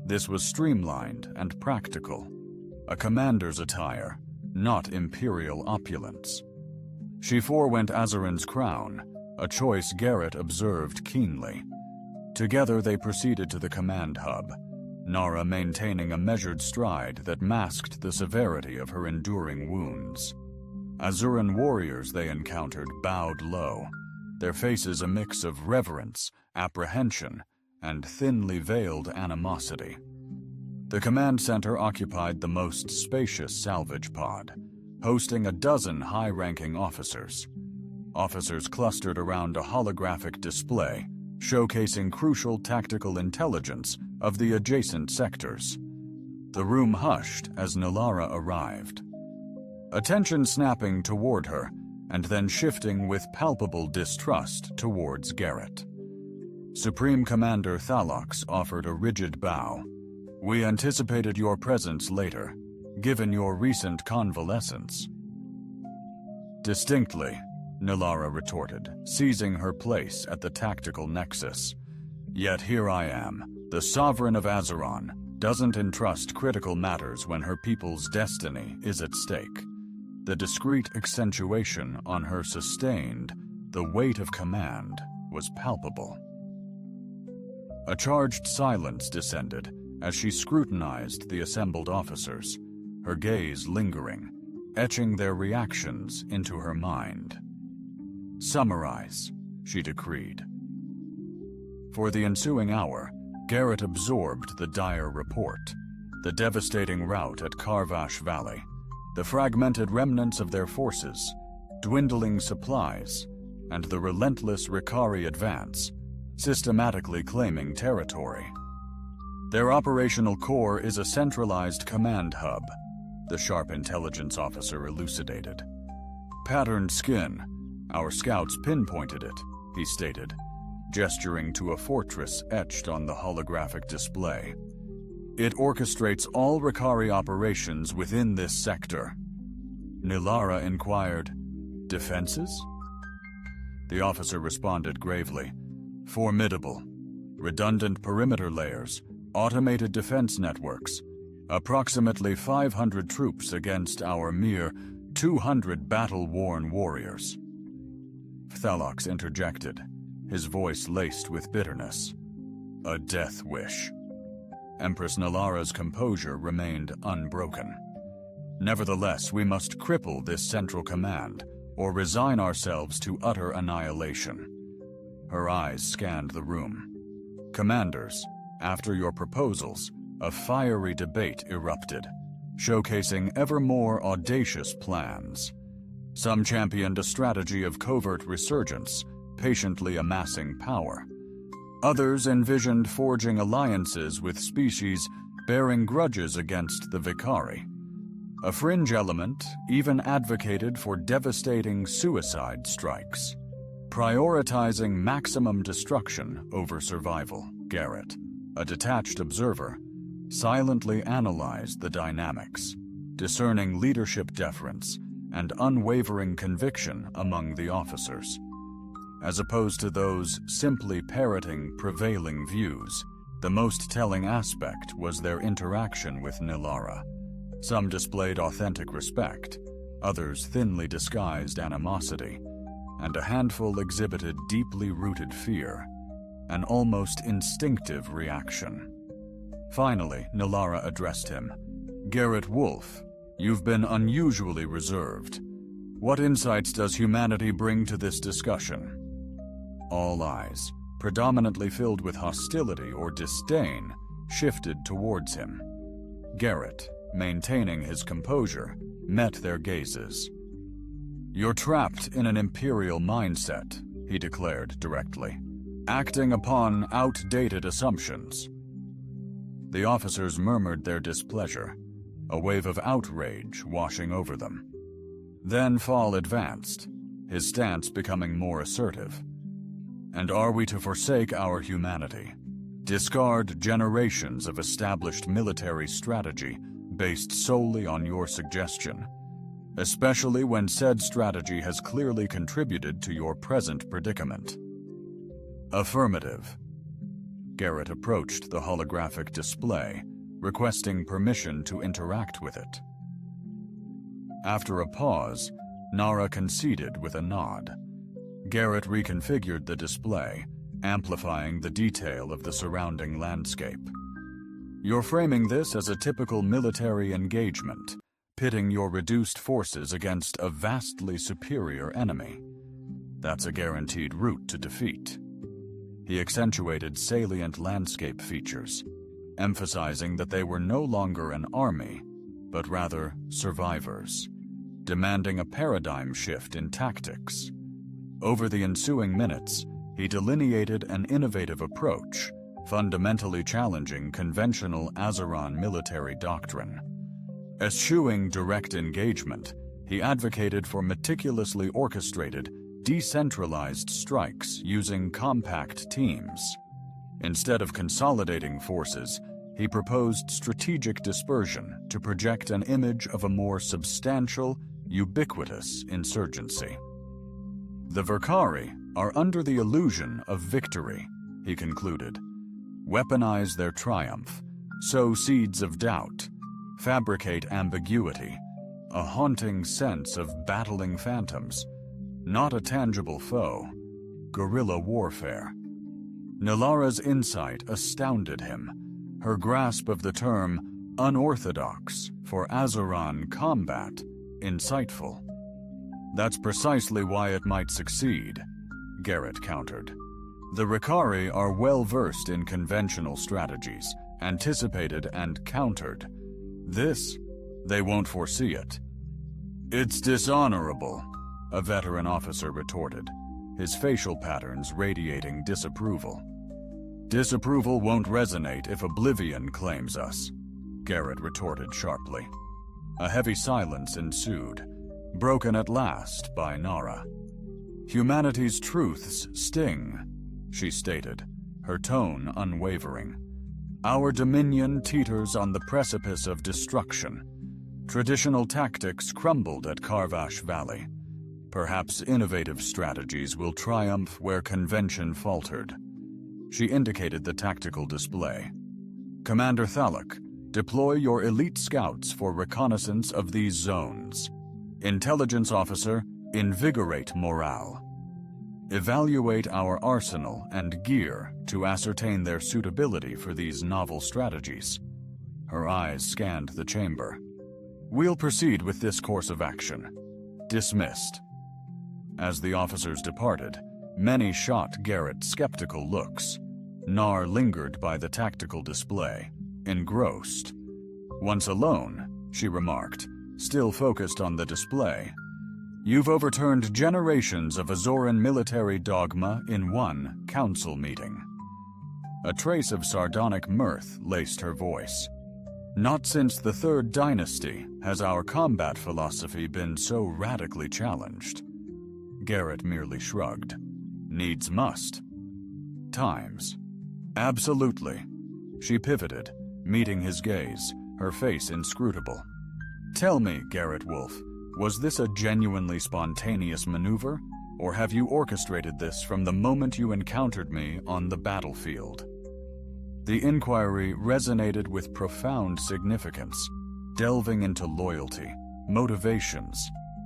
This was streamlined and practical, a commander's attire, not imperial opulence. She forewent Azarin's crown, a choice Garrett observed keenly. Together they proceeded to the command hub, Nara maintaining a measured stride that masked the severity of her enduring wounds. Azuran warriors they encountered bowed low, their faces a mix of reverence, apprehension, and thinly veiled animosity. The command center occupied the most spacious salvage pod, hosting a dozen high-ranking officers. Officers clustered around a holographic display, showcasing crucial tactical intelligence of the adjacent sectors. The room hushed as Nilara arrived, attention snapping toward her, and then shifting with palpable distrust towards Garrett. Supreme Commander Thalox offered a rigid bow. We anticipated your presence later, given your recent convalescence. Distinctly, Nilara retorted, seizing her place at the tactical nexus. Yet here I am, the sovereign of Azeron, doesn't entrust critical matters when her people's destiny is at stake. The discreet accentuation on her sustained, the weight of command was palpable. A charged silence descended as she scrutinized the assembled officers, her gaze lingering, etching their reactions into her mind. "Summarize," she decreed. For the ensuing hour, Garrett absorbed the dire report, the devastating rout at Karvash Valley, the fragmented remnants of their forces, dwindling supplies, and the relentless Ricari advance, systematically claiming territory. Their operational core is a centralized command hub, the sharp intelligence officer elucidated. "Patterned skin. Our scouts pinpointed it," he stated, gesturing to a fortress etched on the holographic display. "It orchestrates all Ricari operations within this sector." Nilara inquired, "Defenses?" The officer responded gravely, "Formidable. Redundant perimeter layers, automated defense networks, approximately 500 troops against our mere 200 battle-worn warriors." Phthalox interjected, his voice laced with bitterness. "A death wish." Empress Nalara's composure remained unbroken. "Nevertheless, we must cripple this central command, or resign ourselves to utter annihilation." Her eyes scanned the room. "Commanders, after your proposals, a fiery debate erupted, showcasing ever more audacious plans. Some championed a strategy of covert resurgence, patiently amassing power. Others envisioned forging alliances with species bearing grudges against the Vicari. A fringe element even advocated for devastating suicide strikes, prioritizing maximum destruction over survival. Garrett, a detached observer, silently analyzed the dynamics, discerning leadership deference and unwavering conviction among the officers. As opposed to those simply parroting prevailing views, the most telling aspect was their interaction with Nilara. Some displayed authentic respect, others thinly disguised animosity, and a handful exhibited deeply rooted fear, an almost instinctive reaction. Finally, Nilara addressed him. "Garrett Wolf, you've been unusually reserved. What insights does humanity bring to this discussion?" All eyes, predominantly filled with hostility or disdain, shifted towards him. Garrett, maintaining his composure, met their gazes. "You're trapped in an imperial mindset," he declared directly, "acting upon outdated assumptions." The officers murmured their displeasure, a wave of outrage washing over them. Then Fall advanced, his stance becoming more assertive. "And are we to forsake our humanity, discard generations of established military strategy based solely on your suggestion, especially when said strategy has clearly contributed to your present predicament?" "Affirmative." Garrett approached the holographic display, requesting permission to interact with it. After a pause, Nara conceded with a nod. Garrett reconfigured the display, amplifying the detail of the surrounding landscape. "You're framing this as a typical military engagement, pitting your reduced forces against a vastly superior enemy. That's a guaranteed route to defeat." He accentuated salient landscape features, emphasizing that they were no longer an army, but rather survivors, demanding a paradigm shift in tactics. Over the ensuing minutes, he delineated an innovative approach, fundamentally challenging conventional Azeron military doctrine. Eschewing direct engagement, he advocated for meticulously orchestrated, decentralized strikes using compact teams. Instead of consolidating forces, he proposed strategic dispersion to project an image of a more substantial, ubiquitous insurgency. "The Vicari are under the illusion of victory," he concluded. "Weaponize their triumph, sow seeds of doubt, fabricate ambiguity, a haunting sense of battling phantoms, not a tangible foe, guerrilla warfare. Nilara's insight astounded him, her grasp of the term unorthodox for Azeran combat insightful. That's precisely why it might succeed, Garrett countered. The Ricari are well versed in conventional strategies, anticipated and countered. This, they won't foresee it. It's dishonorable, a veteran officer retorted, his facial patterns radiating disapproval. Disapproval won't resonate if oblivion claims us, Garrett retorted sharply. A heavy silence ensued, broken at last by Nara. Humanity's truths sting, she stated, her tone unwavering. Our dominion teeters on the precipice of destruction. Traditional tactics crumbled at Karvash Valley. Perhaps innovative strategies will triumph where convention faltered. She indicated the tactical display. Commander Thalak, deploy your elite scouts for reconnaissance of these zones. Intelligence officer, invigorate morale. Evaluate our arsenal and gear to ascertain their suitability for these novel strategies. Her eyes scanned the chamber. We'll proceed with this course of action. Dismissed. As the officers departed, many shot Garrett skeptical looks. Nar lingered by the tactical display, engrossed. Once alone, she remarked, still focused on the display, "You've overturned generations of Azoran military dogma in one council meeting." A trace of sardonic mirth laced her voice. Not since the Third Dynasty has our combat philosophy been so radically challenged. Garrett merely shrugged. Needs must. Times. Absolutely. She pivoted, meeting his gaze, her face inscrutable. Tell me, Garrett Wolf, was this a genuinely spontaneous maneuver, or have you orchestrated this from the moment you encountered me on the battlefield? The inquiry resonated with profound significance, delving into loyalty, motivations,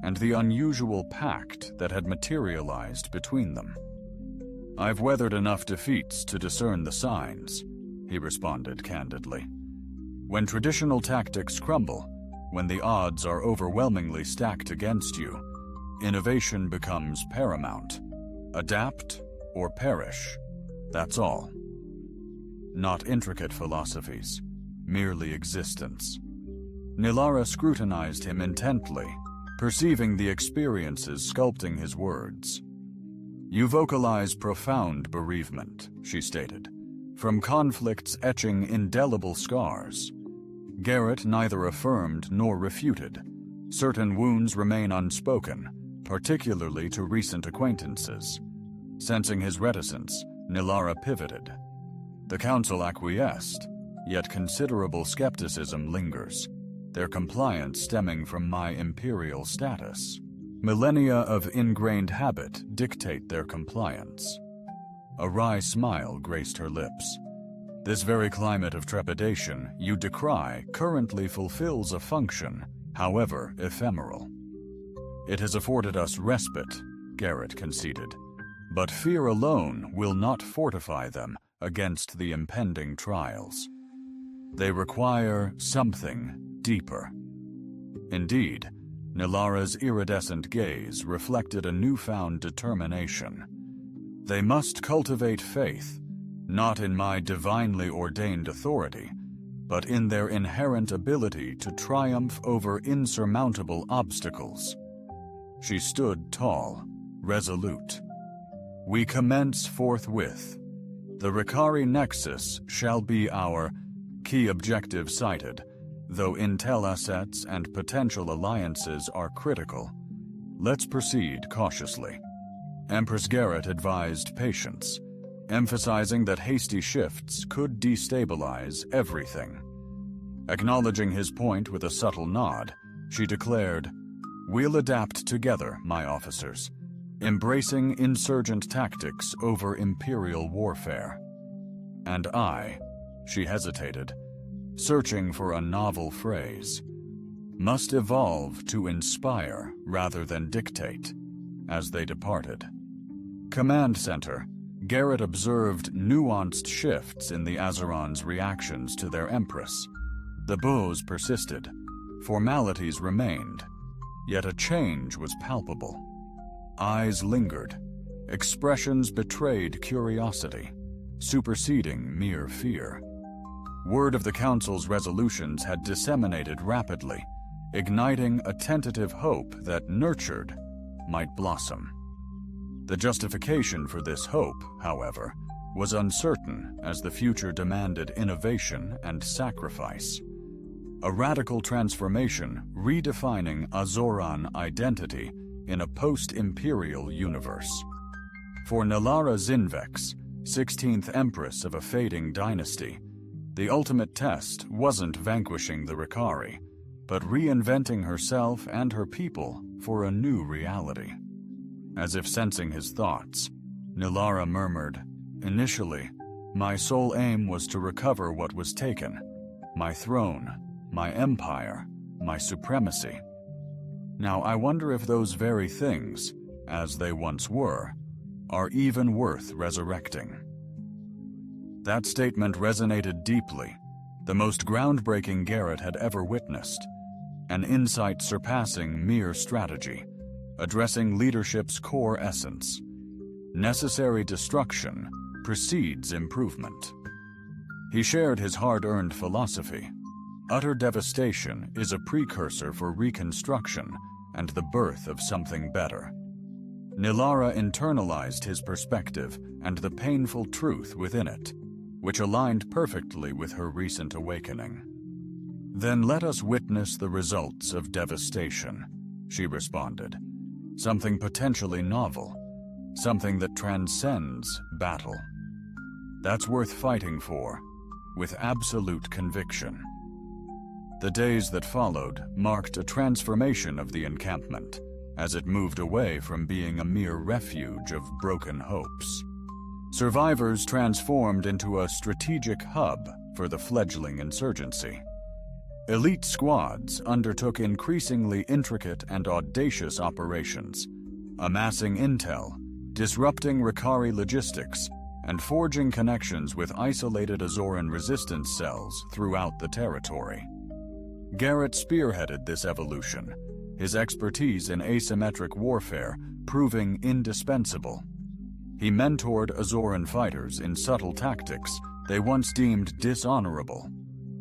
and the unusual pact that had materialized between them. I've weathered enough defeats to discern the signs, he responded candidly. When traditional tactics crumble, when the odds are overwhelmingly stacked against you, innovation becomes paramount. Adapt or perish. That's all. Not intricate philosophies, merely existence. Nilara scrutinized him intently, perceiving the experiences sculpting his words. You vocalize profound bereavement, she stated, from conflicts etching indelible scars. Garrett neither affirmed nor refuted. Certain wounds remain unspoken, particularly to recent acquaintances. Sensing his reticence, Nilara pivoted. The council acquiesced, yet considerable skepticism lingers, their compliance stemming from my imperial status. Millennia of ingrained habit dictate their compliance. A wry smile graced her lips. This very climate of trepidation you decry currently fulfills a function, however ephemeral. It has afforded us respite, Garrett conceded, but fear alone will not fortify them against the impending trials. They require something deeper. Indeed, Nilara's iridescent gaze reflected a newfound determination. They must cultivate faith, not in my divinely ordained authority, but in their inherent ability to triumph over insurmountable obstacles. She stood tall, resolute. We commence forthwith. The Ricari Nexus shall be our key objective cited, though intel assets and potential alliances are critical. Let's proceed cautiously. Empress Garrett advised patience, emphasizing that hasty shifts could destabilize everything. Acknowledging his point with a subtle nod, she declared, "We'll adapt together, my officers, embracing insurgent tactics over imperial warfare." And I, she hesitated, searching for a novel phrase, must evolve to inspire rather than dictate. as they departed. Command Center. Garrett observed nuanced shifts in the Azerons' reactions to their Empress. The bows persisted. Formalities remained. Yet a change was palpable. Eyes lingered. Expressions betrayed curiosity, superseding mere fear. Word of the Council's resolutions had disseminated rapidly, igniting a tentative hope that, nurtured, might blossom. The justification for this hope, however, was uncertain as the future demanded innovation and sacrifice. A radical transformation redefining Azoran identity in a post-imperial universe. For Nilara Zinvex, 16th Empress of a fading dynasty, the ultimate test wasn't vanquishing the Ricari, but reinventing herself and her people for a new reality. As if sensing his thoughts, Nilara murmured, "Initially, my sole aim was to recover what was taken, my throne, my empire, my supremacy. Now I wonder if those very things, as they once were, are even worth resurrecting." That statement resonated deeply, the most groundbreaking Garrett had ever witnessed, an insight surpassing mere strategy, addressing leadership's core essence. Necessary destruction precedes improvement. He shared his hard-earned philosophy. Utter devastation is a precursor for reconstruction and the birth of something better. Nilara internalized his perspective and the painful truth within it, which aligned perfectly with her recent awakening. "Then let us witness the results of devastation," she responded. "Something potentially novel, something that transcends battle. That's worth fighting for, with absolute conviction." The days that followed marked a transformation of the encampment, as it moved away from being a mere refuge of broken hopes. Survivors transformed into a strategic hub for the fledgling insurgency. Elite squads undertook increasingly intricate and audacious operations, amassing intel, disrupting Ricari logistics, and forging connections with isolated Azoran resistance cells throughout the territory. Garrett spearheaded this evolution, his expertise in asymmetric warfare proving indispensable. He mentored Azoran fighters in subtle tactics they once deemed dishonorable,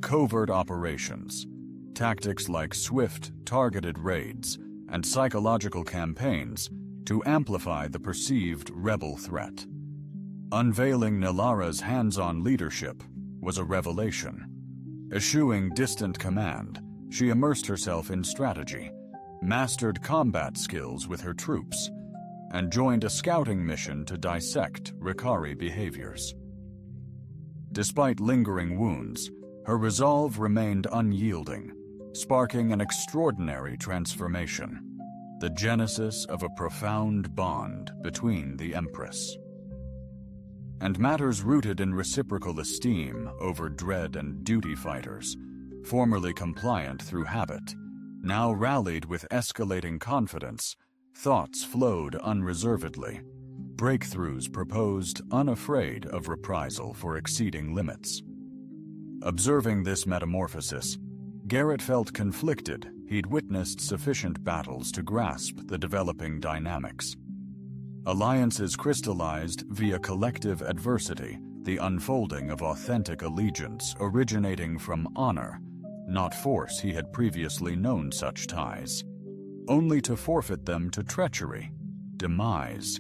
covert operations, tactics like swift, targeted raids, and psychological campaigns to amplify the perceived rebel threat. Unveiling Nilara's hands-on leadership was a revelation. Eschewing distant command, she immersed herself in strategy, mastered combat skills with her troops, and joined a scouting mission to dissect Ricari behaviors. Despite lingering wounds, her resolve remained unyielding, sparking an extraordinary transformation, the genesis of a profound bond between the Empress. And matters rooted in reciprocal esteem over dread and duty fighters, formerly compliant through habit, now rallied with escalating confidence. Thoughts flowed unreservedly. Breakthroughs proposed unafraid of reprisal for exceeding limits. Observing this metamorphosis, Garrett felt conflicted. He'd witnessed sufficient battles to grasp the developing dynamics. Alliances crystallized via collective adversity, the unfolding of authentic allegiance originating from honor, not force. He had previously known such ties, only to forfeit them to treachery, demise,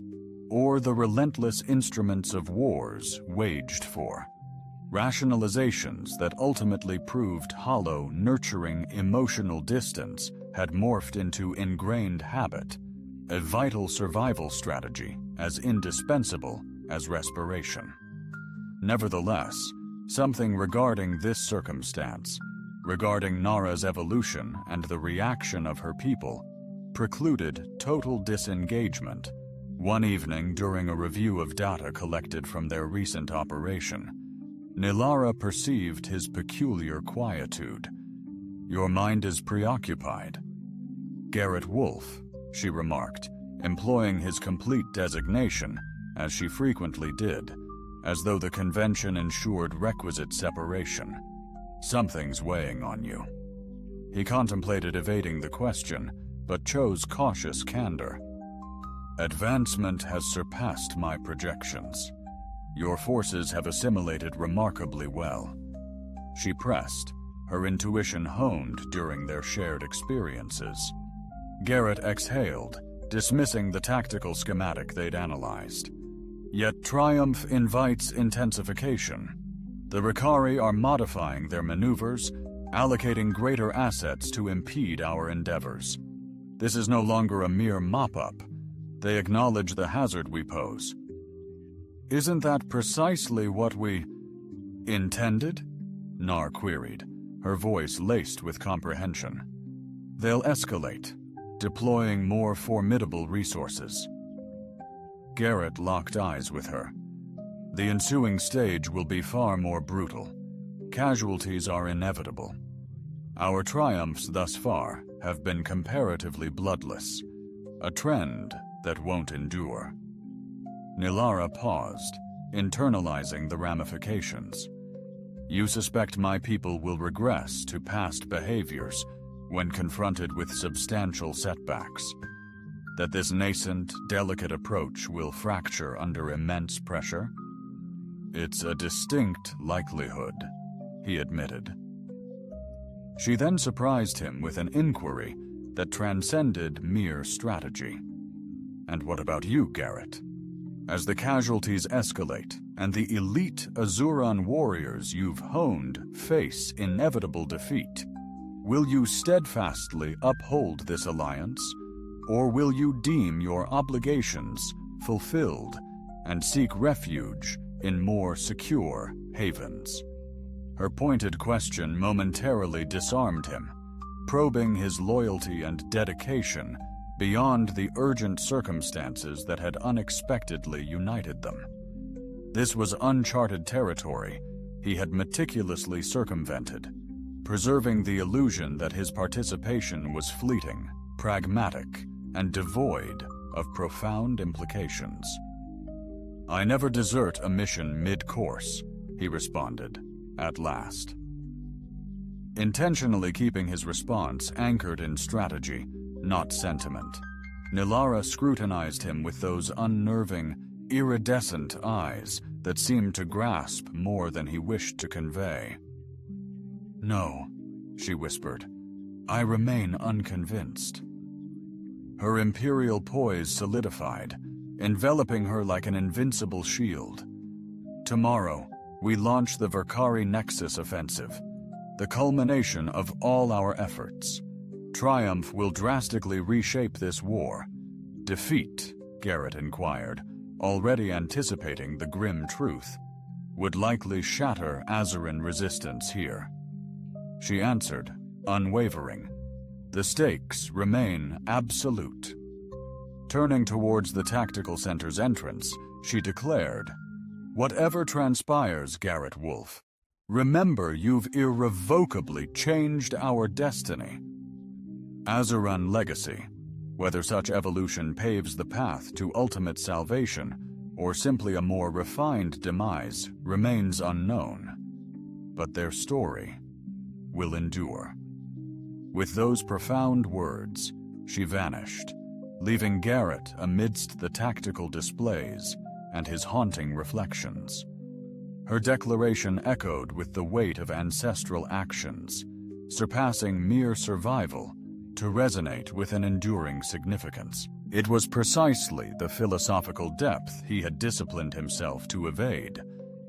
or the relentless instruments of wars waged for. Rationalizations that ultimately proved hollow, nurturing emotional distance had morphed into ingrained habit, a vital survival strategy as indispensable as respiration. Nevertheless, something regarding this circumstance, regarding Nara's evolution and the reaction of her people, precluded total disengagement. One evening during a review of data collected from their recent operation, Nilara perceived his peculiar quietude. "Your mind is preoccupied." "Garrett Wolf," she remarked, employing his complete designation, as she frequently did, as though the convention ensured requisite separation. "Something's weighing on you." He contemplated evading the question, but chose cautious candor. "Advancement has surpassed my projections. Your forces have assimilated remarkably well." She pressed, her intuition honed during their shared experiences. Garrett exhaled, dismissing the tactical schematic they'd analyzed. Yet triumph invites intensification. The Ricari are modifying their maneuvers, allocating greater assets to impede our endeavors. This is no longer a mere mop-up. They acknowledge the hazard we pose. "Isn't that precisely what we intended?" Nar queried, her voice laced with comprehension. "They'll escalate, deploying more formidable resources." Garrett locked eyes with her. "The ensuing stage will be far more brutal. Casualties are inevitable. Our triumphs thus far have been comparatively bloodless, a trend that won't endure." Nilara paused, internalizing the ramifications. "You suspect my people will regress to past behaviors when confronted with substantial setbacks? That this nascent, delicate approach will fracture under immense pressure?" "It's a distinct likelihood," he admitted. She then surprised him with an inquiry that transcended mere strategy. "And what about you, Garrett? As the casualties escalate and the elite Azuran warriors you've honed face inevitable defeat, will you steadfastly uphold this alliance, or will you deem your obligations fulfilled and seek refuge in more secure havens?" Her pointed question momentarily disarmed him, probing his loyalty and dedication beyond the urgent circumstances that had unexpectedly united them. This was uncharted territory he had meticulously circumvented, preserving the illusion that his participation was fleeting, pragmatic, and devoid of profound implications. "I never desert a mission mid-course," he responded, at last. Intentionally keeping his response anchored in strategy, not sentiment, Nilara scrutinized him with those unnerving, iridescent eyes that seemed to grasp more than he wished to convey. "No," she whispered, "I remain unconvinced." Her imperial poise solidified, enveloping her like an invincible shield. "Tomorrow, we launch the Verkari Nexus offensive, the culmination of all our efforts. Triumph will drastically reshape this war. Defeat," Garrett inquired, already anticipating the grim truth, "would likely shatter Azuran resistance here." She answered, unwavering, "The stakes remain absolute." Turning towards the tactical center's entrance, she declared, "Whatever transpires, Garrett Wolf, remember you've irrevocably changed our destiny." Azuran legacy, whether such evolution paves the path to ultimate salvation or simply a more refined demise, remains unknown. But their story will endure. With those profound words, she vanished, leaving Garrett amidst the tactical displays and his haunting reflections. Her declaration echoed with the weight of ancestral actions, surpassing mere survival to resonate with an enduring significance. It was precisely the philosophical depth he had disciplined himself to evade,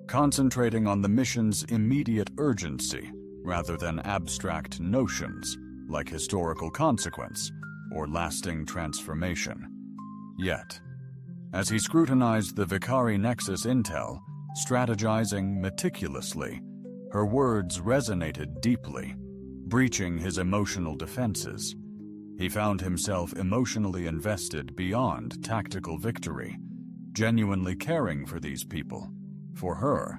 concentrating on the mission's immediate urgency rather than abstract notions like historical consequence or lasting transformation. Yet, as he scrutinized the Verkari Nexus intel, strategizing meticulously, her words resonated deeply, breaching his emotional defenses. He found himself emotionally invested beyond tactical victory, genuinely caring for these people, for her,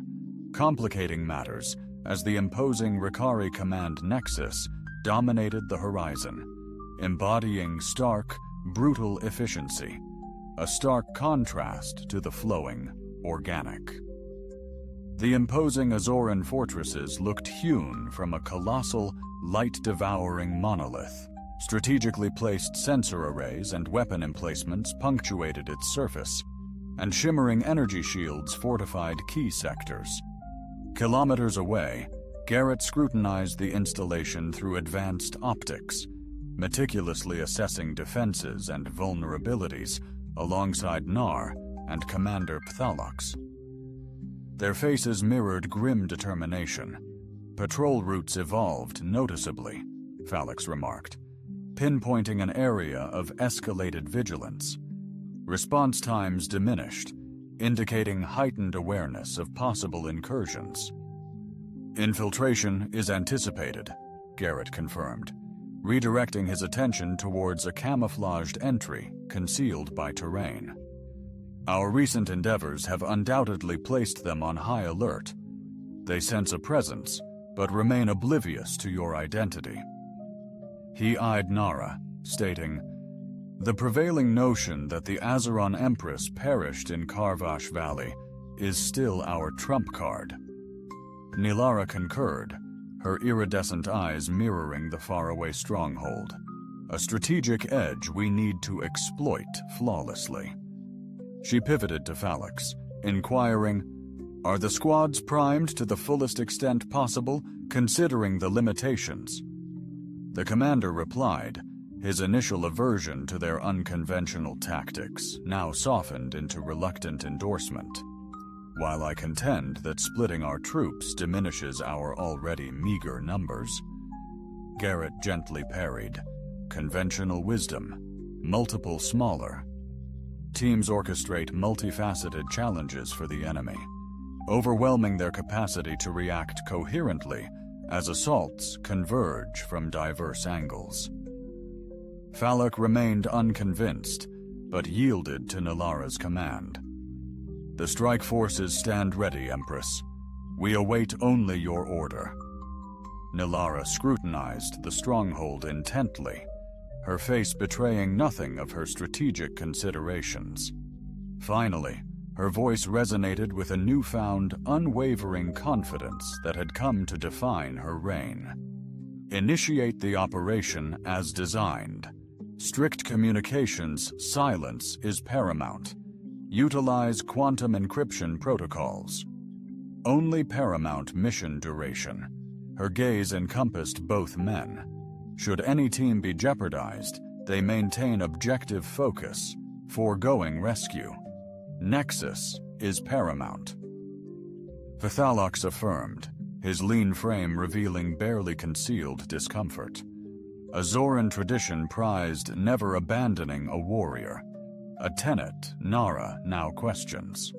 complicating matters as the imposing Ricari Command Nexus dominated the horizon, embodying stark, brutal efficiency, a stark contrast to the flowing, organic. The imposing Azoran fortresses looked hewn from a colossal, light-devouring monolith. Strategically placed sensor arrays and weapon emplacements punctuated its surface, and shimmering energy shields fortified key sectors. Kilometers away, Garrett scrutinized the installation through advanced optics, meticulously assessing defenses and vulnerabilities alongside Nar and Commander Pthalox. Their faces mirrored grim determination. Patrol routes evolved noticeably, Pthalox remarked, pinpointing an area of escalated vigilance. Response times diminished, indicating heightened awareness of possible incursions. Infiltration is anticipated, Garrett confirmed, redirecting his attention towards a camouflaged entry concealed by terrain. Our recent endeavors have undoubtedly placed them on high alert. They sense a presence, but remain oblivious to your identity. He eyed Nara, stating, "The prevailing notion that the Azeron Empress perished in Karvash Valley is still our trump card." Nilara concurred, her iridescent eyes mirroring the faraway stronghold, a strategic edge we need to exploit flawlessly. She pivoted to Pthalox, inquiring, "Are the squads primed to the fullest extent possible, considering the limitations?" The commander replied, his initial aversion to their unconventional tactics now softened into reluctant endorsement. "While I contend that splitting our troops diminishes our already meager numbers," Garrett gently parried, "conventional wisdom, multiple smaller. Teams orchestrate multifaceted challenges for the enemy, overwhelming their capacity to react coherently as assaults converge from diverse angles." Pthalox remained unconvinced, but yielded to Nilara's command. "The strike forces stand ready, Empress. We await only your order." Nilara scrutinized the stronghold intently, her face betraying nothing of her strategic considerations. Finally, her voice resonated with a newfound, unwavering confidence that had come to define her reign. "Initiate the operation as designed. Strict communications silence is paramount. Utilize quantum encryption protocols. Only paramount mission duration." Her gaze encompassed both men. Should any team be jeopardized, they maintain objective focus, foregoing rescue. Nexus is paramount. Pthalox affirmed, his lean frame revealing barely concealed discomfort. Azoran tradition prized never abandoning a warrior, a tenet Nara now questions.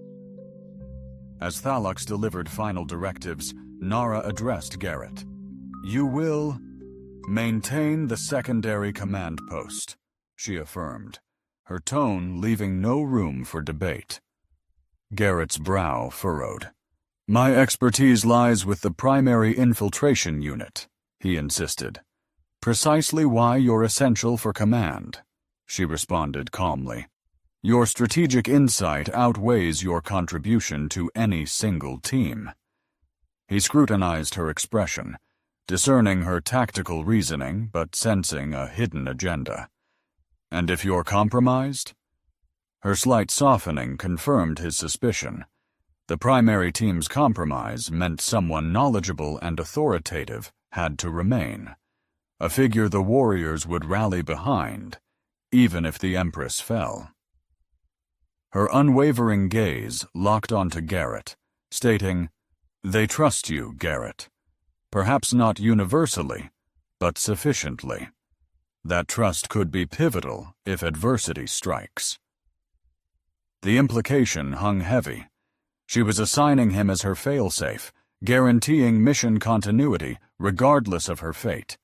As Pthalox delivered final directives, Nara addressed Garrett. "You will maintain the secondary command post," she affirmed, her tone leaving no room for debate. Garrett's brow furrowed. "My expertise lies with the primary infiltration unit," he insisted. "Precisely why you're essential for command," she responded calmly. "Your strategic insight outweighs your contribution to any single team." He scrutinized her expression, discerning her tactical reasoning but sensing a hidden agenda. "And if you're compromised?" Her slight softening confirmed his suspicion. The primary team's compromise meant someone knowledgeable and authoritative had to remain, a figure the warriors would rally behind, even if the Empress fell. Her unwavering gaze locked onto Garrett, stating, "They trust you, Garrett. Perhaps not universally, but sufficiently. That trust could be pivotal if adversity strikes." The implication hung heavy. She was assigning him as her failsafe, guaranteeing mission continuity regardless of her fate.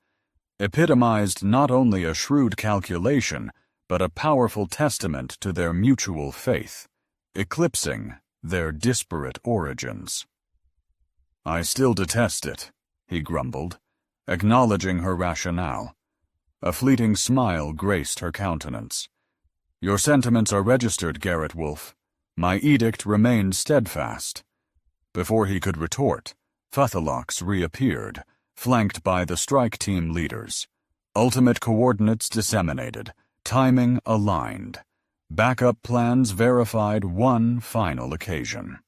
Epitomized not only a shrewd calculation, but a powerful testament to their mutual faith, eclipsing their disparate origins. "I still detest it," he grumbled, acknowledging her rationale. A fleeting smile graced her countenance, Your sentiments are registered, Garrett Wolf. My edict remains steadfast. Before he could retort, Futhalox reappeared, flanked by the strike team leaders. Ultimate coordinates disseminated, timing aligned. Backup plans verified one final occasion.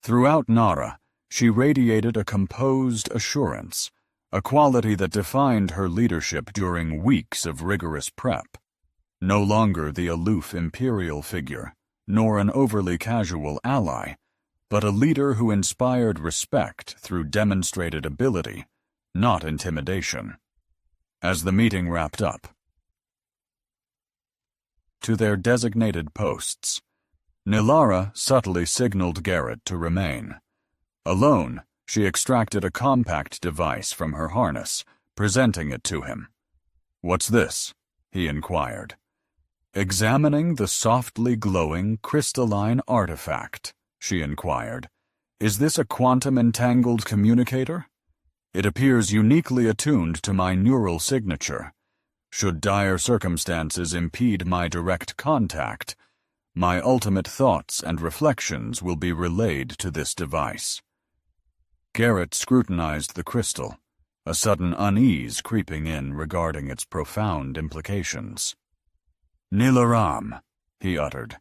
Throughout Nara, she radiated a composed assurance, a quality that defined her leadership during weeks of rigorous prep. No longer the aloof imperial figure, nor an overly casual ally, but a leader who inspired respect through demonstrated ability, not intimidation. As the meeting wrapped up, to their designated posts, Nilara subtly signaled Garrett to remain. Alone, she extracted a compact device from her harness, presenting it to him. "What's this?" he inquired. "Examining the softly glowing crystalline artifact," she inquired. "Is this a quantum-entangled communicator? It appears uniquely attuned to my neural signature. Should dire circumstances impede my direct contact, my ultimate thoughts and reflections will be relayed to this device." Garrett scrutinized the crystal, a sudden unease creeping in regarding its profound implications. "Nilaram," he uttered,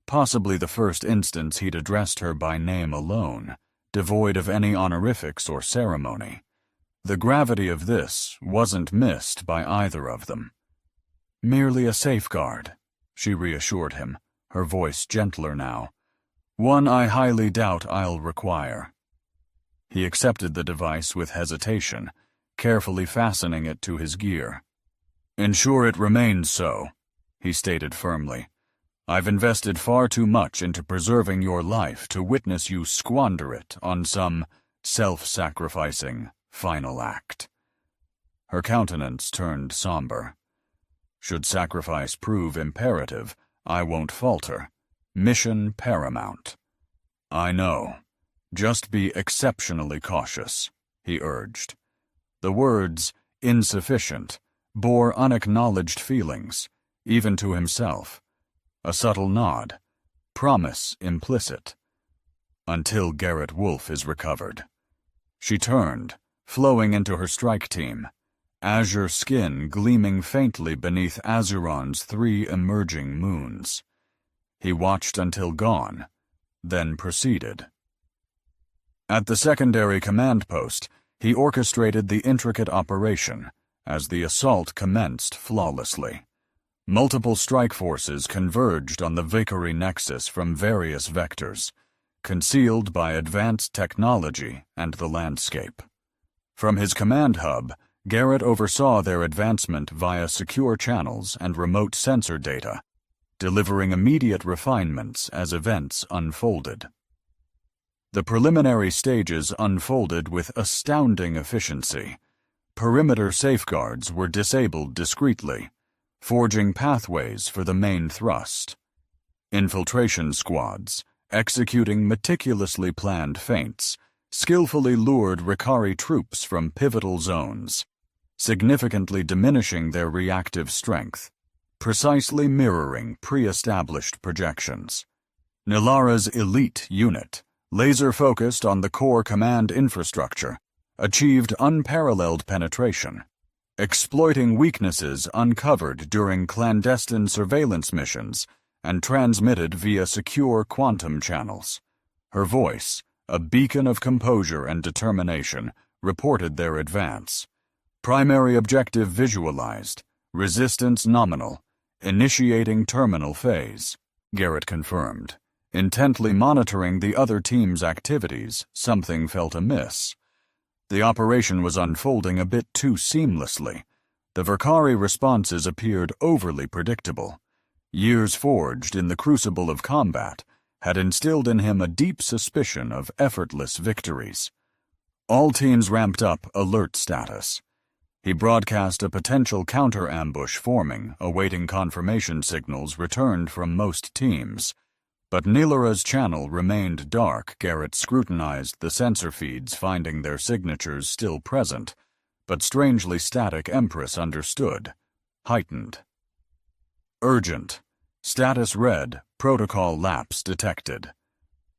possibly the first instance he'd addressed her by name alone, devoid of any honorifics or ceremony. The gravity of this wasn't missed by either of them. "Merely a safeguard," she reassured him, her voice gentler now. "One I highly doubt I'll require." He accepted the device with hesitation, carefully fastening it to his gear. "Ensure it remains so," he stated firmly. "I've invested far too much into preserving your life to witness you squander it on some self-sacrificing final act." Her countenance turned somber. "Should sacrifice prove imperative, I won't falter. Mission paramount." "I know. Just be exceptionally cautious," he urged. The words, insufficient, bore unacknowledged feelings, even to himself. A subtle nod, promise implicit. "Until Garrett Wolf is recovered." She turned, flowing into her strike team, azure skin gleaming faintly beneath Azuron's 3 emerging moons. He watched until gone, then proceeded. At the secondary command post, he orchestrated the intricate operation as the assault commenced flawlessly. Multiple strike forces converged on the Vickery Nexus from various vectors, concealed by advanced technology and the landscape. From his command hub, Garrett oversaw their advancement via secure channels and remote sensor data, delivering immediate refinements as events unfolded. The preliminary stages unfolded with astounding efficiency. Perimeter safeguards were disabled discreetly, forging pathways for the main thrust. Infiltration squads, executing meticulously planned feints, skillfully lured Ricari troops from pivotal zones, significantly diminishing their reactive strength, precisely mirroring pre-established projections. Nilara's elite unit, laser-focused on the core command infrastructure, achieved unparalleled penetration, exploiting weaknesses uncovered during clandestine surveillance missions and transmitted via secure quantum channels. Her voice, a beacon of composure and determination, reported their advance. Primary objective visualized, resistance nominal, initiating terminal phase, Garrett confirmed. Intently monitoring the other team's activities, something felt amiss. The operation was unfolding a bit too seamlessly. The Vicari responses appeared overly predictable. Years forged in the crucible of combat had instilled in him a deep suspicion of effortless victories. All teams ramped up alert status. He broadcast a potential counter-ambush forming, awaiting confirmation signals returned from most teams. But Nilara's channel remained dark. Garrett scrutinized the sensor feeds, finding their signatures still present, but strangely static. Empress understood. Heightened. "Urgent. Status red, protocol lapse detected.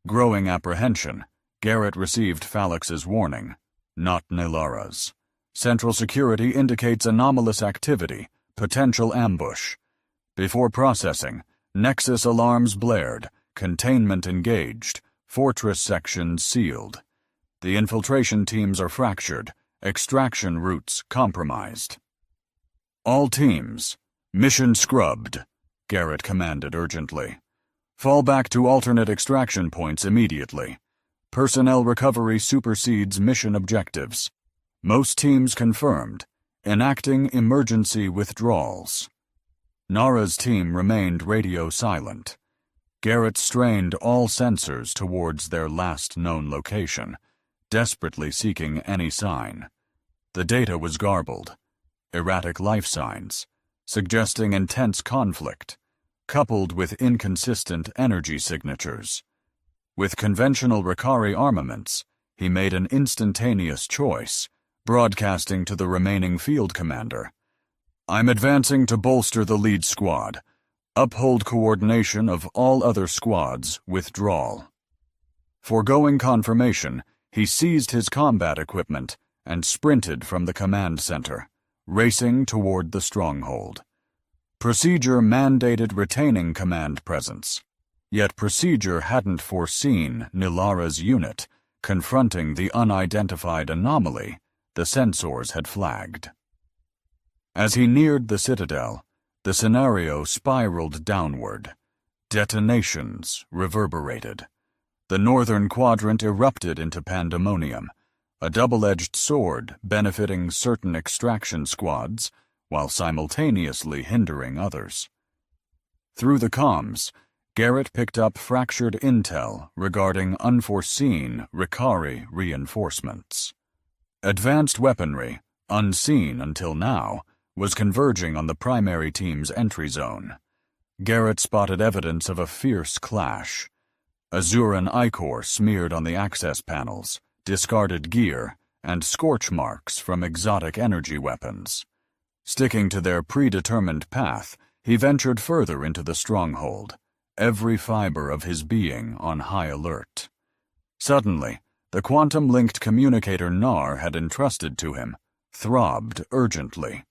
Growing apprehension, Garrett received Phalix's warning, not Nilara's. Central security indicates anomalous activity, potential ambush. Before processing, Nexus alarms blared, containment engaged, fortress sections sealed. The infiltration teams are fractured, extraction routes compromised. All teams, mission scrubbed, Garrett commanded urgently. Fall back to alternate extraction points immediately. Personnel recovery supersedes mission objectives. Most teams confirmed, enacting emergency withdrawals. Nara's team remained radio silent. Garrett strained all sensors towards their last known location, desperately seeking any sign. The data was garbled. Erratic life signs, suggesting intense conflict, coupled with inconsistent energy signatures. With conventional Ricari armaments, he made an instantaneous choice, broadcasting to the remaining field commander. I'm advancing to bolster the lead squad. Uphold coordination of all other squads, withdrawal. Foregoing confirmation, he seized his combat equipment and sprinted from the command center, racing toward the stronghold. Procedure mandated retaining command presence, yet procedure hadn't foreseen Nilara's unit confronting the unidentified anomaly the sensors had flagged. As he neared the citadel, the scenario spiraled downward. Detonations reverberated. The northern quadrant erupted into pandemonium, a double-edged sword benefiting certain extraction squads while simultaneously hindering others. Through the comms, Garrett picked up fractured intel regarding unforeseen Ricari reinforcements. Advanced weaponry, unseen until now, was converging on the primary team's entry zone. Garrett spotted evidence of a fierce clash. Azuran ichor smeared on the access panels, discarded gear, and scorch marks from exotic energy weapons. Sticking to their predetermined path, he ventured further into the stronghold, every fiber of his being on high alert. Suddenly, the quantum-linked communicator Nar had entrusted to him throbbed urgently.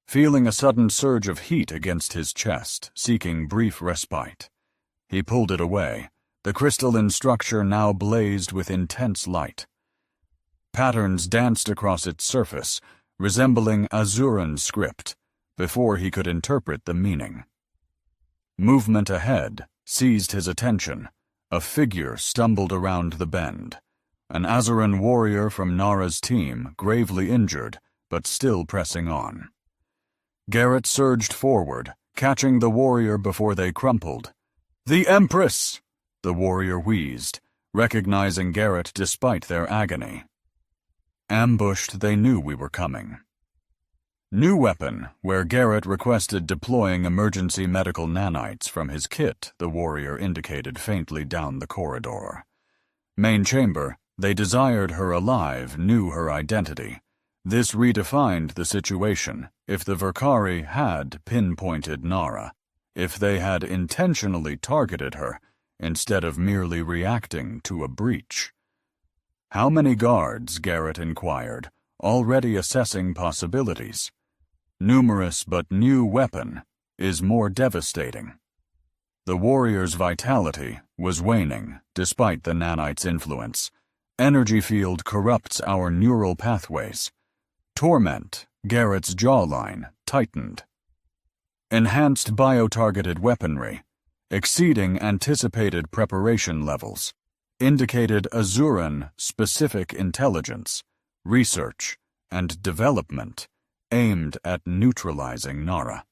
Feeling a sudden surge of heat against his chest, seeking brief respite. He pulled it away, the crystalline structure now blazed with intense light. Patterns danced across its surface, resembling Azuran script, before he could interpret the meaning. Movement ahead seized his attention. A figure stumbled around the bend. An Azuran warrior from Nara's team, gravely injured, but still pressing on. Garrett surged forward, catching the warrior before they crumpled. "The Empress!" the warrior wheezed, recognizing Garrett despite their agony. Ambushed, they knew we were coming. New weapon, where Garrett requested deploying emergency medical nanites from his kit, the warrior indicated faintly down the corridor. Main chamber, they desired her alive, knew her identity. This redefined the situation. If the Verkari had pinpointed Nara, if they had intentionally targeted her, instead of merely reacting to a breach. How many guards, Garrett inquired, already assessing possibilities? Numerous but new weapon is more devastating. The warrior's vitality was waning, despite the nanite's influence. Energy field corrupts our neural pathways. Torment, Garrett's jawline, tightened. Enhanced bio-targeted weaponry, exceeding anticipated preparation levels, indicated Azuran specific intelligence, research, and development aimed at neutralizing Nara.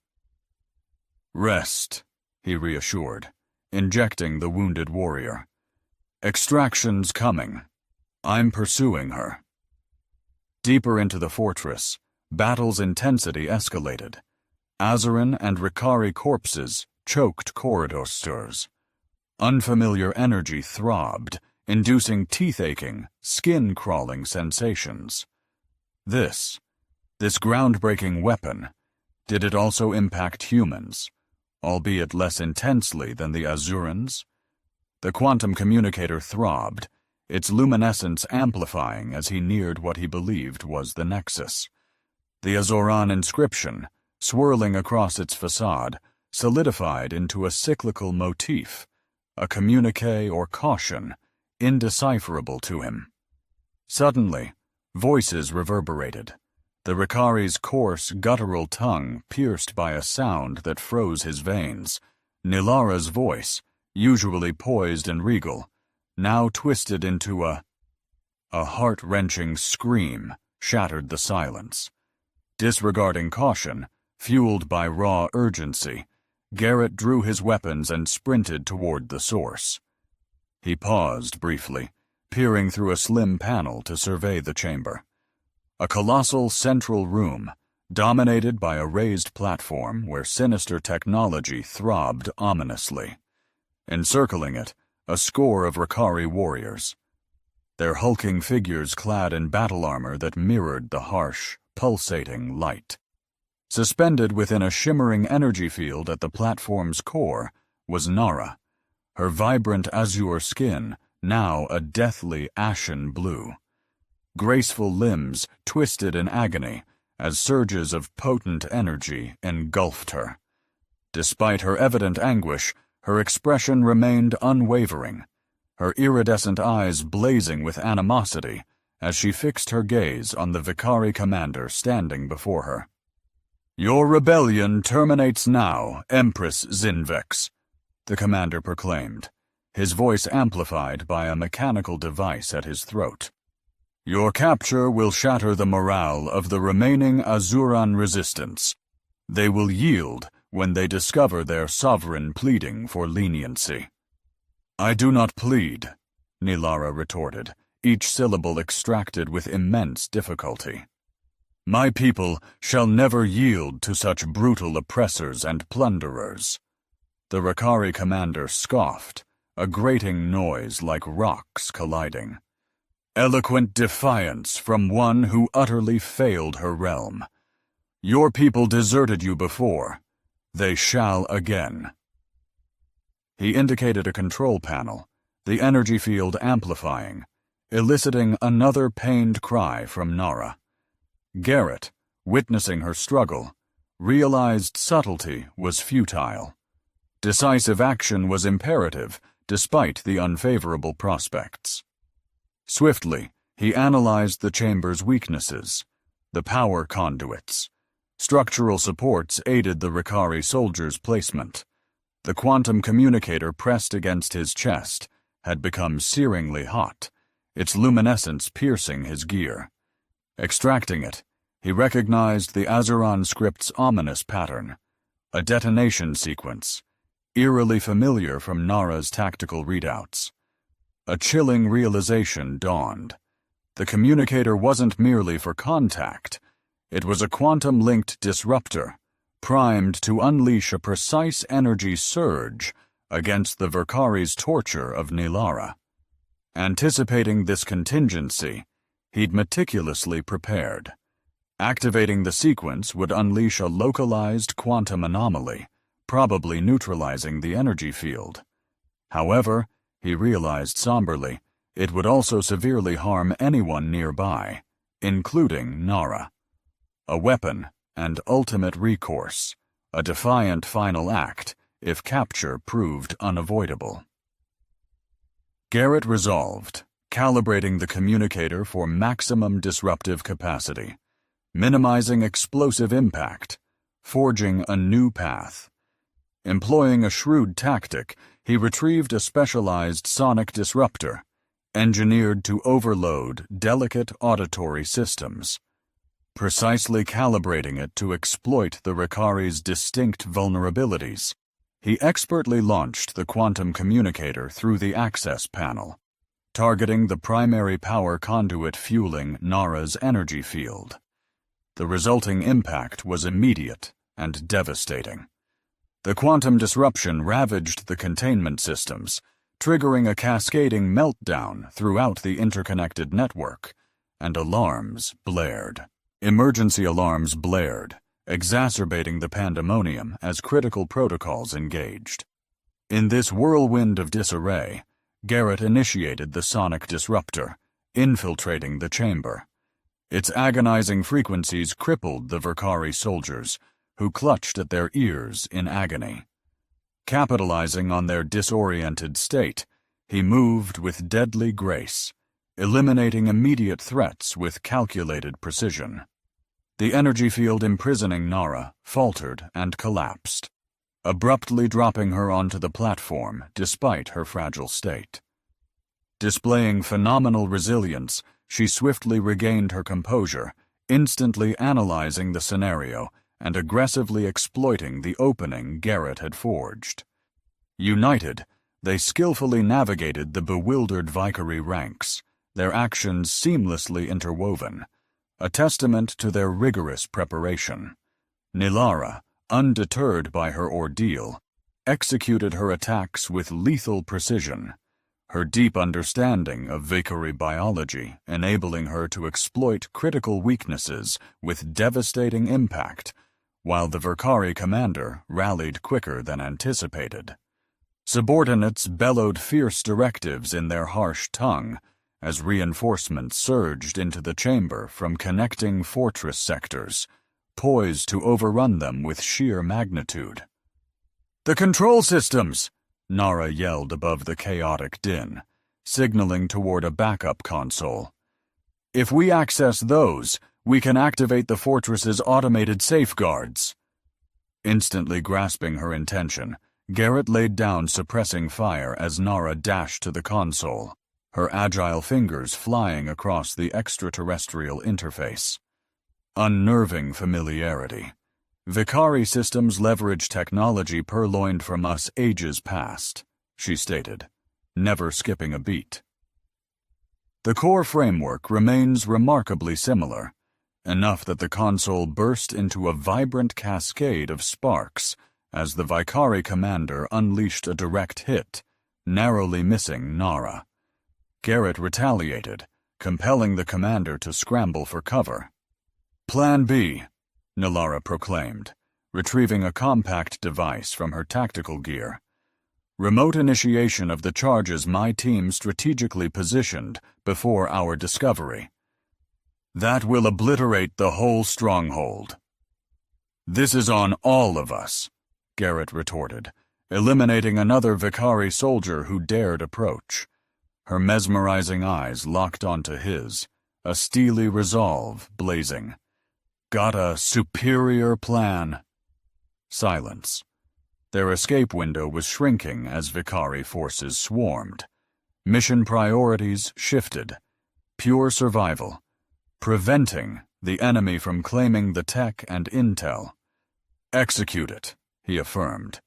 "Rest," he reassured, injecting the wounded warrior. "Extraction's coming. I'm pursuing her." Deeper into the fortress, battle's intensity escalated. Azuran and Ricari corpses choked corridor stirs. Unfamiliar energy throbbed, inducing teeth-aching, skin-crawling sensations. This groundbreaking weapon, did it also impact humans? albeit less intensely than the Azurans. The quantum communicator throbbed, its luminescence amplifying as he neared what he believed was the Nexus. The Azoran inscription, swirling across its facade, solidified into a cyclical motif, a communique or caution, indecipherable to him. Suddenly, voices reverberated, the Ricari's coarse, guttural tongue pierced by a sound that froze his veins. Nilara's voice, usually poised and regal, now twisted into a heart-wrenching scream, shattered the silence. Disregarding caution, fueled by raw urgency, Garrett drew his weapons and sprinted toward the source. He paused briefly, peering through a slim panel to survey the chamber. A colossal central room, dominated by a raised platform where sinister technology throbbed ominously. Encircling it, a score of Ricari warriors. Their hulking figures clad in battle armor that mirrored the harsh, pulsating light. Suspended within a shimmering energy field at the platform's core was Nara, her vibrant azure skin now a deathly ashen blue. Graceful limbs twisted in agony as surges of potent energy engulfed her. Despite her evident anguish, her expression remained unwavering, her iridescent eyes blazing with animosity as she fixed her gaze on the Vicari commander standing before her. "Your rebellion terminates now, Empress Zinvex," the commander proclaimed, his voice amplified by a mechanical device at his throat. "Your capture will shatter the morale of the remaining Azuran resistance. They will yield when they discover their sovereign pleading for leniency." "I do not plead," Nilara retorted, each syllable extracted with immense difficulty. "My people shall never yield to such brutal oppressors and plunderers." The Ricari commander scoffed, a grating noise like rocks colliding. "Eloquent defiance from one who utterly failed her realm. Your people deserted you before. They shall again." He indicated a control panel, the energy field amplifying, eliciting another pained cry from Nara. Garrett, witnessing her struggle, realized subtlety was futile. Decisive action was imperative, despite the unfavorable prospects. Swiftly, he analyzed the chamber's weaknesses, the power conduits. Structural supports aided the Ricari soldiers' placement. The quantum communicator pressed against his chest had become searingly hot, its luminescence piercing his gear. Extracting it, he recognized the Azuran script's ominous pattern, a detonation sequence, eerily familiar from Nara's tactical readouts. A chilling realization dawned. The communicator wasn't merely for contact. It was a quantum-linked disruptor, primed to unleash a precise energy surge against the Vicari's torture of Nilara. Anticipating this contingency, he'd meticulously prepared. Activating the sequence would unleash a localized quantum anomaly, probably neutralizing the energy field. However, he realized somberly, it would also severely harm anyone nearby, including Nara. A weapon and ultimate recourse, a defiant final act if capture proved unavoidable. Garrett resolved, calibrating the communicator for maximum disruptive capacity, minimizing explosive impact, forging a new path. Employing a shrewd tactic, he retrieved a specialized sonic disruptor, engineered to overload delicate auditory systems. Precisely calibrating it to exploit the Ricari's distinct vulnerabilities, he expertly launched the quantum communicator through the access panel, targeting the primary power conduit fueling Nara's energy field. The resulting impact was immediate and devastating. The quantum disruption ravaged the containment systems, triggering a cascading meltdown throughout the interconnected network, and alarms blared. Emergency alarms blared, exacerbating the pandemonium as critical protocols engaged. In this whirlwind of disarray, Garrett initiated the sonic disruptor, infiltrating the chamber. Its agonizing frequencies crippled the Verkari soldiers, who clutched at their ears in agony. Capitalizing on their disoriented state, he moved with deadly grace, eliminating immediate threats with calculated precision. The energy field imprisoning Nara faltered and collapsed, abruptly dropping her onto the platform despite her fragile state. Displaying phenomenal resilience, she swiftly regained her composure, instantly analyzing the scenario and aggressively exploiting the opening Garrett had forged. United, they skillfully navigated the bewildered Vicary ranks, their actions seamlessly interwoven, a testament to their rigorous preparation. Nilara, undeterred by her ordeal, executed her attacks with lethal precision, her deep understanding of Vicary biology enabling her to exploit critical weaknesses with devastating impact, while the Verkari commander rallied quicker than anticipated. Subordinates bellowed fierce directives in their harsh tongue as reinforcements surged into the chamber from connecting fortress sectors, poised to overrun them with sheer magnitude. "The control systems!" Nara yelled above the chaotic din, signaling toward a backup console. "If we access those, we can activate the fortress's automated safeguards." Instantly grasping her intention, Garrett laid down suppressing fire as Nara dashed to the console, her agile fingers flying across the extraterrestrial interface. Unnerving familiarity. Vicari systems leverage technology purloined from us ages past, she stated, never skipping a beat. The core framework remains remarkably similar, enough that the console burst into a vibrant cascade of sparks as the Vicari commander unleashed a direct hit, narrowly missing Nara. Garrett retaliated, compelling the commander to scramble for cover. "Plan B," Nilara proclaimed, retrieving a compact device from her tactical gear. "Remote initiation of the charges my team strategically positioned before our discovery. That will obliterate the whole stronghold." "This is on all of us," Garrett retorted, eliminating another Vicari soldier who dared approach. Her mesmerizing eyes locked onto his, a steely resolve blazing. "Got a superior plan." Silence. Their escape window was shrinking as Vicari forces swarmed. Mission priorities shifted. Pure survival. Preventing the enemy from claiming the tech and intel. "Execute it," he affirmed,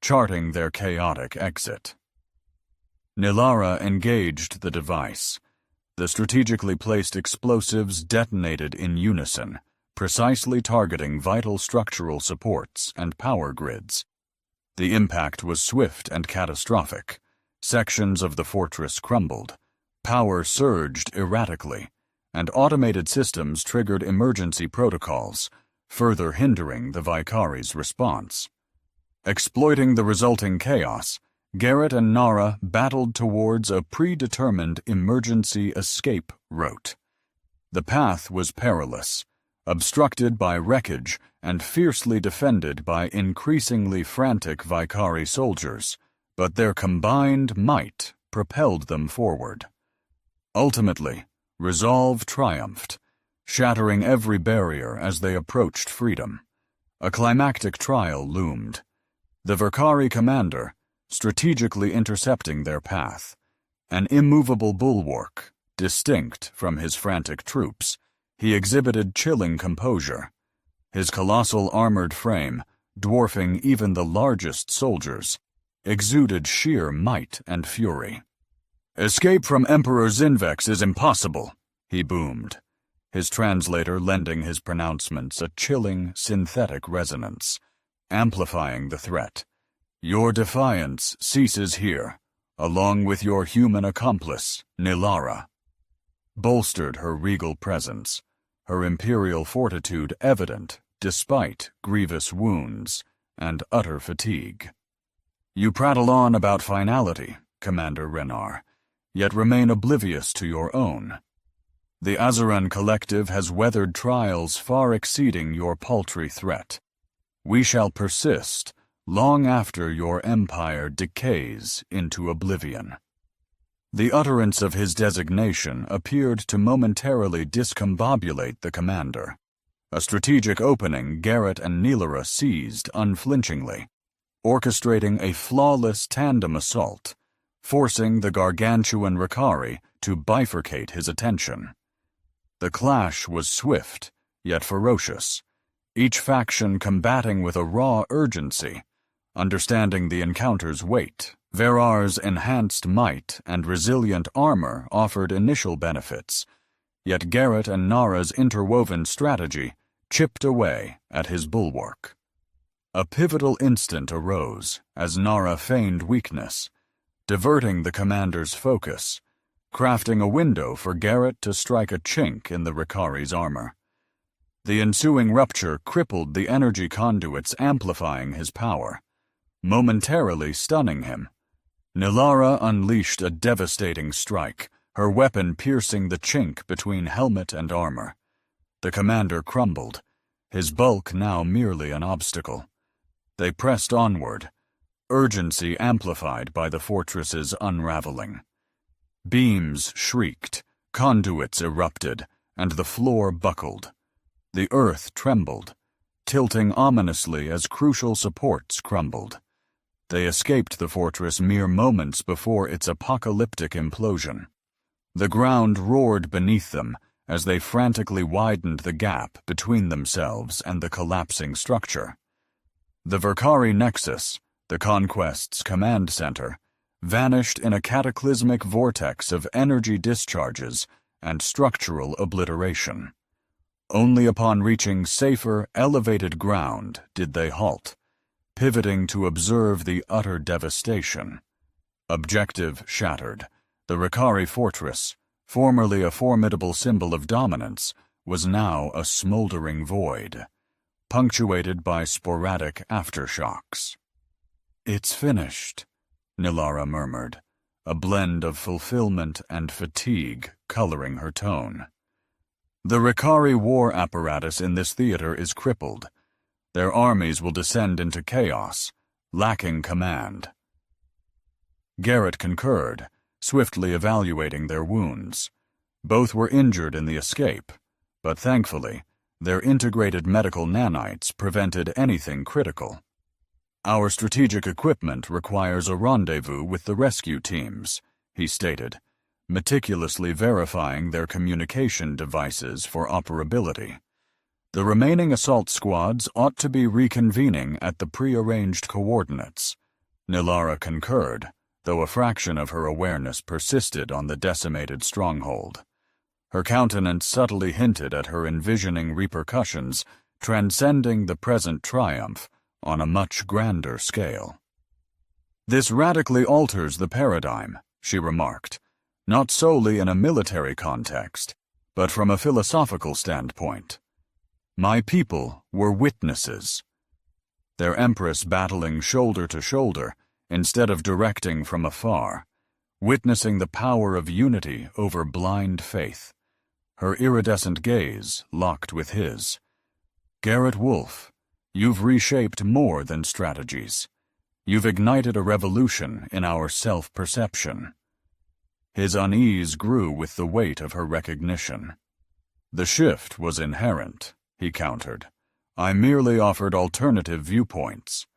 charting their chaotic exit. Nilara engaged the device. The strategically placed explosives detonated in unison, precisely targeting vital structural supports and power grids. The impact was swift and catastrophic. Sections of the fortress crumbled, power surged erratically, and automated systems triggered emergency protocols, further hindering the Vicari's response. Exploiting the resulting chaos, Garrett and Nara battled towards a predetermined emergency escape route. The path was perilous, obstructed by wreckage and fiercely defended by increasingly frantic Vicari soldiers, but their combined might propelled them forward. Ultimately, resolve triumphed, shattering every barrier as they approached freedom. A climactic trial loomed. The Verkari commander, strategically intercepting their path, an immovable bulwark, distinct from his frantic troops, he exhibited chilling composure. His colossal armored frame, dwarfing even the largest soldiers, exuded sheer might and fury. "Escape from Emperor Zinvex is impossible," he boomed, his translator lending his pronouncements a chilling, synthetic resonance, amplifying the threat. "Your defiance ceases here, along with your human accomplice, Nilara." Bolstered her regal presence, her imperial fortitude evident despite grievous wounds and utter fatigue. You prattle on about finality, Commander Renar, yet remain oblivious to your own. The Azeran Collective has weathered trials far exceeding your paltry threat. We shall persist long after your empire decays into oblivion. The utterance of his designation appeared to momentarily discombobulate the commander. A strategic opening Garrett and Neelara seized unflinchingly, orchestrating a flawless tandem assault, forcing the gargantuan Ricari to bifurcate his attention. The clash was swift, yet ferocious, each faction combating with a raw urgency. Understanding the encounter's weight, Verar's enhanced might and resilient armor offered initial benefits, yet Garrett and Nara's interwoven strategy chipped away at his bulwark. A pivotal instant arose as Nara feigned weakness, diverting the commander's focus, crafting a window for Garrett to strike a chink in the Ricari's armor. The ensuing rupture crippled the energy conduits, amplifying his power, momentarily stunning him. Neelara unleashed a devastating strike, her weapon piercing the chink between helmet and armor. The commander crumbled, his bulk now merely an obstacle. They pressed onward, urgency amplified by the fortress's unraveling. Beams shrieked, conduits erupted, and the floor buckled. The earth trembled, tilting ominously as crucial supports crumbled. They escaped the fortress mere moments before its apocalyptic implosion. The ground roared beneath them as they frantically widened the gap between themselves and the collapsing structure. The Verkari Nexus, the Conquest's command center, vanished in a cataclysmic vortex of energy discharges and structural obliteration. Only upon reaching safer, elevated ground did they halt, pivoting to observe the utter devastation. Objective shattered, the Ricari fortress, formerly a formidable symbol of dominance, was now a smoldering void, punctuated by sporadic aftershocks. "It's finished," Neelara murmured, a blend of fulfillment and fatigue coloring her tone. The Ricari war apparatus in this theater is crippled. Their armies will descend into chaos, lacking command. Garrett concurred, swiftly evaluating their wounds. Both were injured in the escape, but thankfully, their integrated medical nanites prevented anything critical. "Our strategic equipment requires a rendezvous with the rescue teams," he stated, meticulously verifying their communication devices for operability. "The remaining assault squads ought to be reconvening at the prearranged coordinates." Neelara concurred, though a fraction of her awareness persisted on the decimated stronghold. Her countenance subtly hinted at her envisioning repercussions transcending the present triumph on a much grander scale. "This radically alters the paradigm," she remarked, "not solely in a military context, but from a philosophical standpoint. My people were witnesses, their empress battling shoulder to shoulder instead of directing from afar, witnessing the power of unity over blind faith." Her iridescent gaze locked with his. "Garrett Wolfe, you've reshaped more than strategies. You've ignited a revolution in our self-perception." His unease grew with the weight of her recognition. "The shift was inherent," he countered. "I merely offered alternative viewpoints."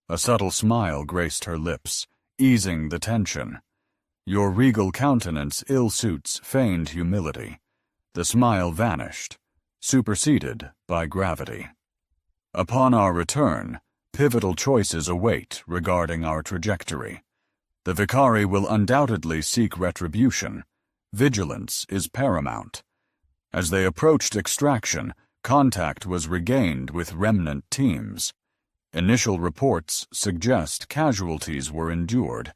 A subtle smile graced her lips, easing the tension. Your regal countenance ill-suits feigned humility. The smile vanished, superseded by gravity. "Upon our return, pivotal choices await regarding our trajectory. The Vicari will undoubtedly seek retribution. Vigilance is paramount." As they approached extraction, contact was regained with remnant teams. Initial reports suggest casualties were endured,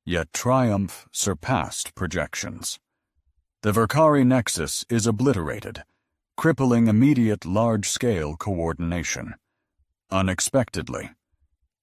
yet triumph surpassed projections. The Verkari Nexus is obliterated, crippling immediate large-scale coordination. Unexpectedly,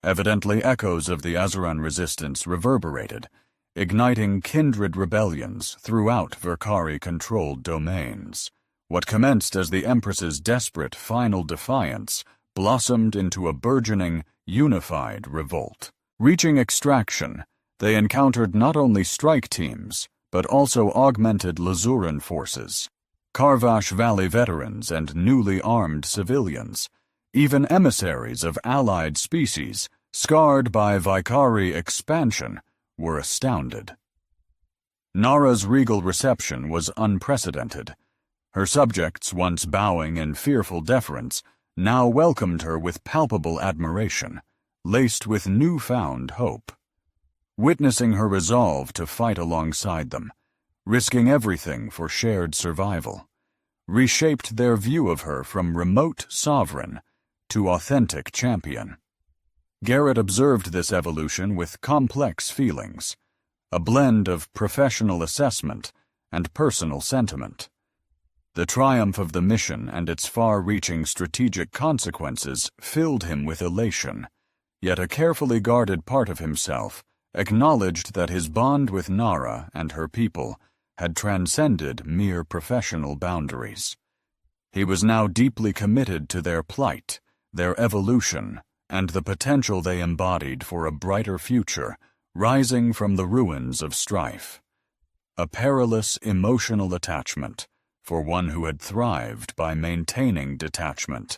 evidently echoes of the Azuran resistance reverberated, igniting kindred rebellions throughout Verkari-controlled domains. What commenced as the Empress's desperate final defiance blossomed into a burgeoning, unified revolt. Reaching extraction, they encountered not only strike teams, but also augmented Lazuran forces, Karvash Valley veterans and newly armed civilians, even emissaries of allied species, scarred by Vicari expansion, were astounded. Nara's regal reception was unprecedented. Her subjects, once bowing in fearful deference, now welcomed her with palpable admiration, laced with newfound hope. Witnessing her resolve to fight alongside them, risking everything for shared survival, reshaped their view of her from remote sovereign to authentic champion. Garrett observed this evolution with complex feelings, a blend of professional assessment and personal sentiment. The triumph of the mission and its far-reaching strategic consequences filled him with elation, yet a carefully guarded part of himself acknowledged that his bond with Nara and her people had transcended mere professional boundaries. He was now deeply committed to their plight, their evolution, and the potential they embodied for a brighter future, rising from the ruins of strife. A perilous emotional attachment for one who had thrived by maintaining detachment,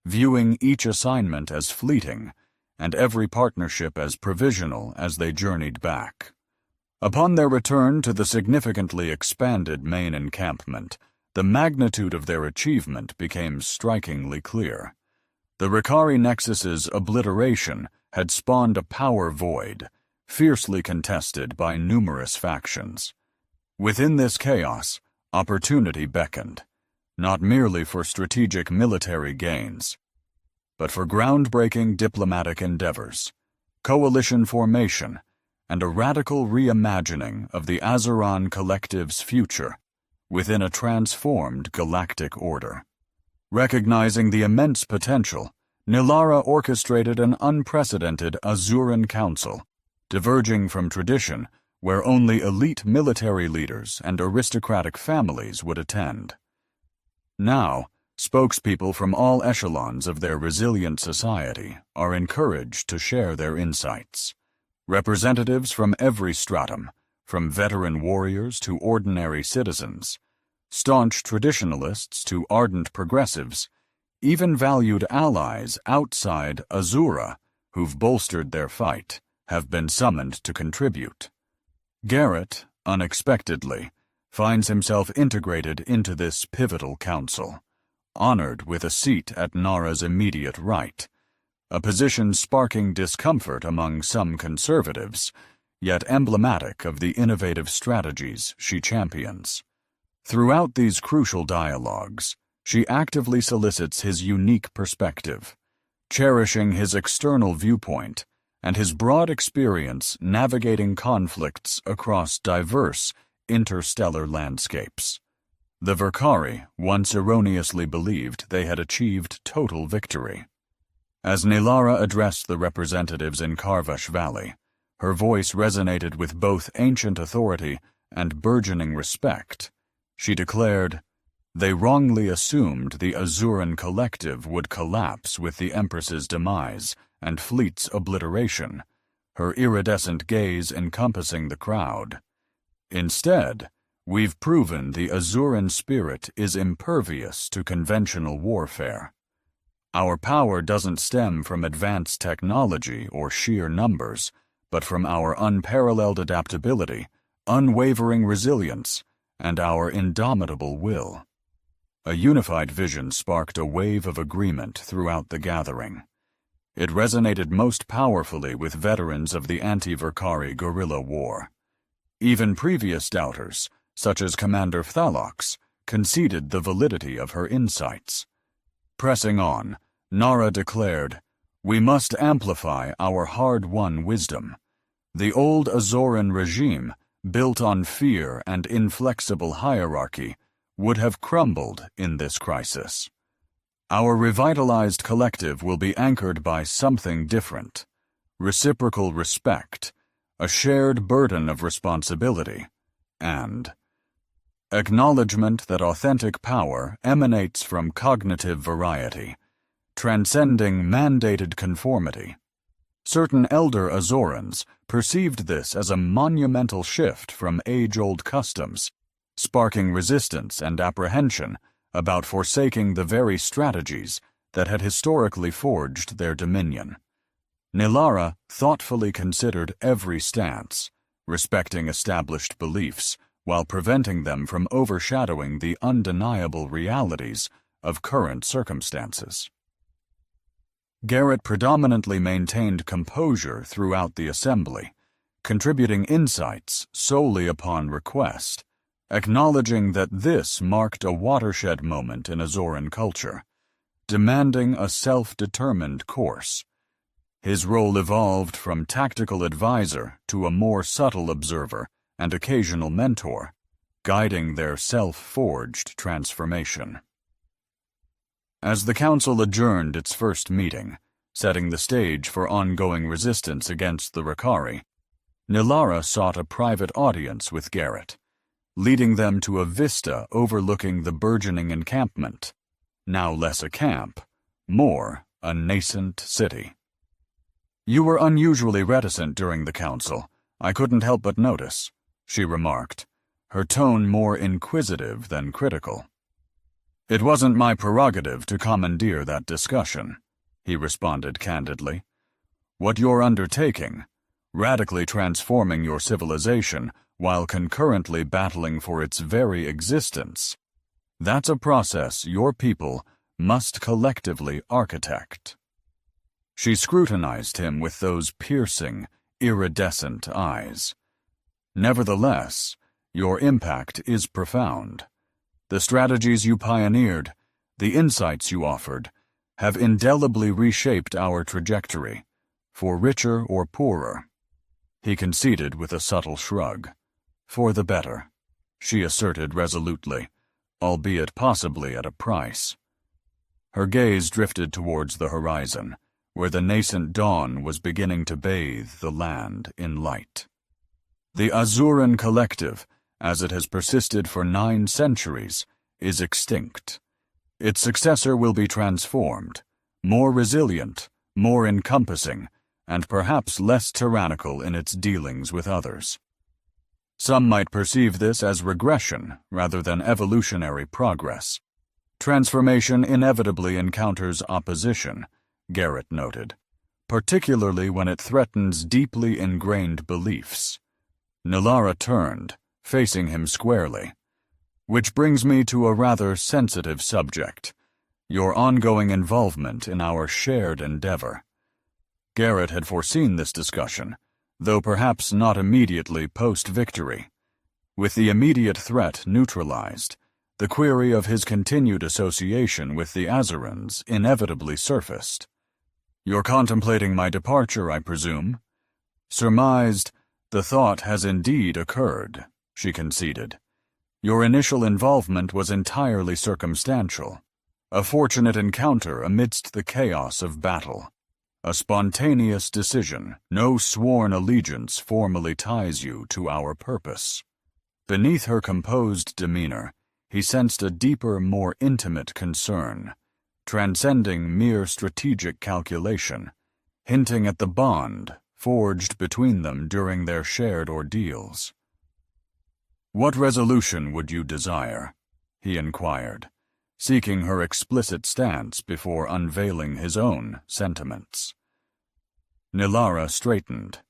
viewing each assignment as fleeting and every partnership as provisional as they journeyed back. Upon their return to the significantly expanded main encampment, the magnitude of their achievement became strikingly clear. The Ricari Nexus's obliteration had spawned a power void, fiercely contested by numerous factions. Within this chaos, opportunity beckoned, not merely for strategic military gains, but for groundbreaking diplomatic endeavors, coalition formation, and a radical reimagining of the Azuran Collective's future within a transformed galactic order. Recognizing the immense potential, Nilara orchestrated an unprecedented Azuran Council, diverging from tradition where only elite military leaders and aristocratic families would attend. Now, spokespeople from all echelons of their resilient society are encouraged to share their insights. Representatives from every stratum, from veteran warriors to ordinary citizens, staunch traditionalists to ardent progressives, even valued allies outside Azura who've bolstered their fight, have been summoned to contribute. Garrett, unexpectedly, finds himself integrated into this pivotal council, honored with a seat at Nara's immediate right, a position sparking discomfort among some conservatives, yet emblematic of the innovative strategies she champions. Throughout these crucial dialogues, she actively solicits his unique perspective, cherishing his external viewpoint and his broad experience navigating conflicts across diverse interstellar landscapes. The Verkari once erroneously believed they had achieved total victory. As Nilara addressed the representatives in Karvash Valley, her voice resonated with both ancient authority and burgeoning respect. She declared, "They wrongly assumed the Azuran Collective would collapse with the Empress's demise and fleet's obliteration, her iridescent gaze encompassing the crowd. Instead, we've proven the Azuran spirit is impervious to conventional warfare. Our power doesn't stem from advanced technology or sheer numbers, but from our unparalleled adaptability, unwavering resilience, and our indomitable will." A unified vision sparked a wave of agreement throughout the gathering. It resonated most powerfully with veterans of the anti-Verkari guerrilla war. Even previous doubters, such as Commander Phthalox, conceded the validity of her insights. Pressing on, Nara declared, "We must amplify our hard-won wisdom. The old Azoran regime, built on fear and inflexible hierarchy, would have crumbled in this crisis. Our revitalized collective will be anchored by something different: reciprocal respect, a shared burden of responsibility, and acknowledgement that authentic power emanates from cognitive variety, transcending mandated conformity. Certain elder Azorans perceived this as a monumental shift from age-old customs, sparking resistance and apprehension about forsaking the very strategies that had historically forged their dominion. Nilara thoughtfully considered every stance, respecting established beliefs while preventing them from overshadowing the undeniable realities of current circumstances. Garrett predominantly maintained composure throughout the assembly, contributing insights solely upon request, acknowledging that this marked a watershed moment in Azoran culture, demanding a self-determined course. His role evolved from tactical advisor to a more subtle observer and occasional mentor, guiding their self-forged transformation. As the council adjourned its first meeting, setting the stage for ongoing resistance against the Rakari, Nilara sought a private audience with Garrett, leading them to a vista overlooking the burgeoning encampment, now less a camp, more a nascent city. "You were unusually reticent during the council. I couldn't help but notice," she remarked, her tone more inquisitive than critical. "It wasn't my prerogative to commandeer that discussion," he responded candidly. "What you're undertaking, radically transforming your civilization while concurrently battling for its very existence, that's a process your people must collectively architect." She scrutinized him with those piercing, iridescent eyes. "Nevertheless, your impact is profound. The strategies you pioneered, the insights you offered, have indelibly reshaped our trajectory, for richer or poorer." He conceded with a subtle shrug. "For the better," she asserted resolutely, albeit possibly at a price. Her gaze drifted towards the horizon, where the nascent dawn was beginning to bathe the land in light. The Azuran collective, as it has persisted for 9 centuries, is extinct. Its successor will be transformed, more resilient, more encompassing, and perhaps less tyrannical in its dealings with others. Some might perceive this as regression rather than evolutionary progress. Transformation inevitably encounters opposition, Garrett noted, particularly when it threatens deeply ingrained beliefs. Nilara turned, facing him squarely. "Which brings me to a rather sensitive subject: your ongoing involvement in our shared endeavor." Garrett had foreseen this discussion, though perhaps not immediately post-victory. With the immediate threat neutralized, the query of his continued association with the Azorans inevitably surfaced. "You're contemplating my departure, I presume?" "Surmised, the thought has indeed occurred," she conceded. "Your initial involvement was entirely circumstantial, a fortunate encounter amidst the chaos of battle. A spontaneous decision, no sworn allegiance formally ties you to our purpose." Beneath her composed demeanor, he sensed a deeper, more intimate concern, transcending mere strategic calculation, hinting at the bond forged between them during their shared ordeals. "What resolution would you desire?" he inquired, seeking her explicit stance before unveiling his own sentiments. Nilara straightened.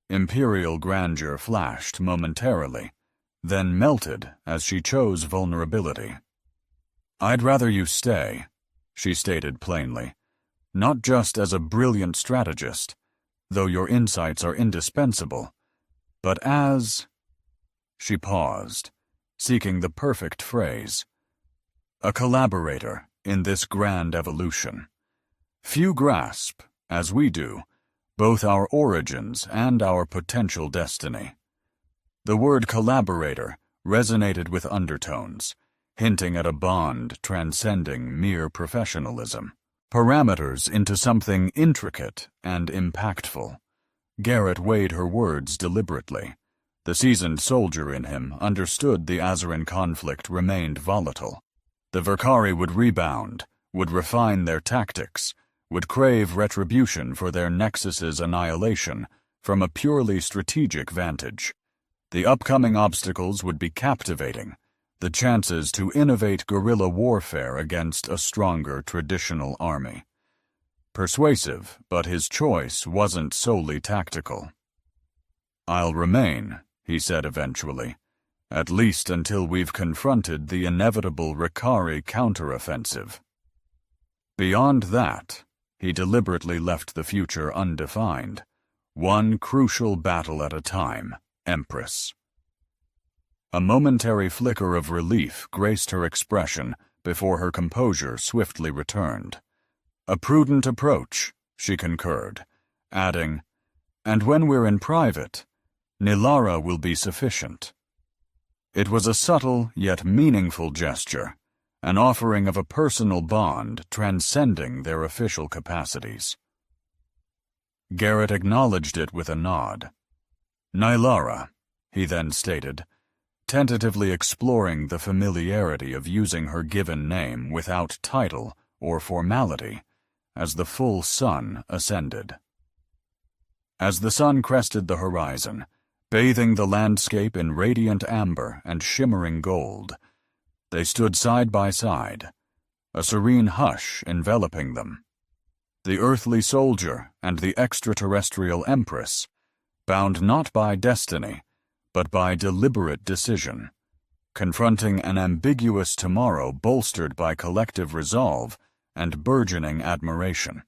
Imperial grandeur flashed momentarily, then melted as she chose vulnerability. "I'd rather you stay," she stated plainly, "not just as a brilliant strategist, though your insights are indispensable, but as—" She paused, seeking the perfect phrase. "A collaborator in this grand evolution. Few grasp, as we do, both our origins and our potential destiny." The word collaborator resonated with undertones, hinting at a bond transcending mere professionalism. Parameters into something intricate and impactful. Garrett weighed her words deliberately. The seasoned soldier in him understood the Azeran conflict remained volatile. The Verkari would rebound, would refine their tactics, would crave retribution for their Nexus's annihilation from a purely strategic vantage. The upcoming obstacles would be captivating, the chances to innovate guerrilla warfare against a stronger traditional army. Persuasive, but his choice wasn't solely tactical. "I'll remain," he said eventually, "at least until we've confronted the inevitable Rikari counteroffensive. Beyond that," he deliberately left the future undefined. "One crucial battle at a time, Empress." A momentary flicker of relief graced her expression before her composure swiftly returned. "A prudent approach," she concurred, adding, "and when we're in private, Nilara will be sufficient." It was a subtle yet meaningful gesture, an offering of a personal bond transcending their official capacities. Garrett acknowledged it with a nod. "Nilara," he then stated, tentatively exploring the familiarity of using her given name without title or formality, as the full sun ascended. As the sun crested the horizon, bathing the landscape in radiant amber and shimmering gold, they stood side by side, a serene hush enveloping them. The earthly soldier and the extraterrestrial empress, bound not by destiny, but by deliberate decision, confronting an ambiguous tomorrow bolstered by collective resolve and burgeoning admiration.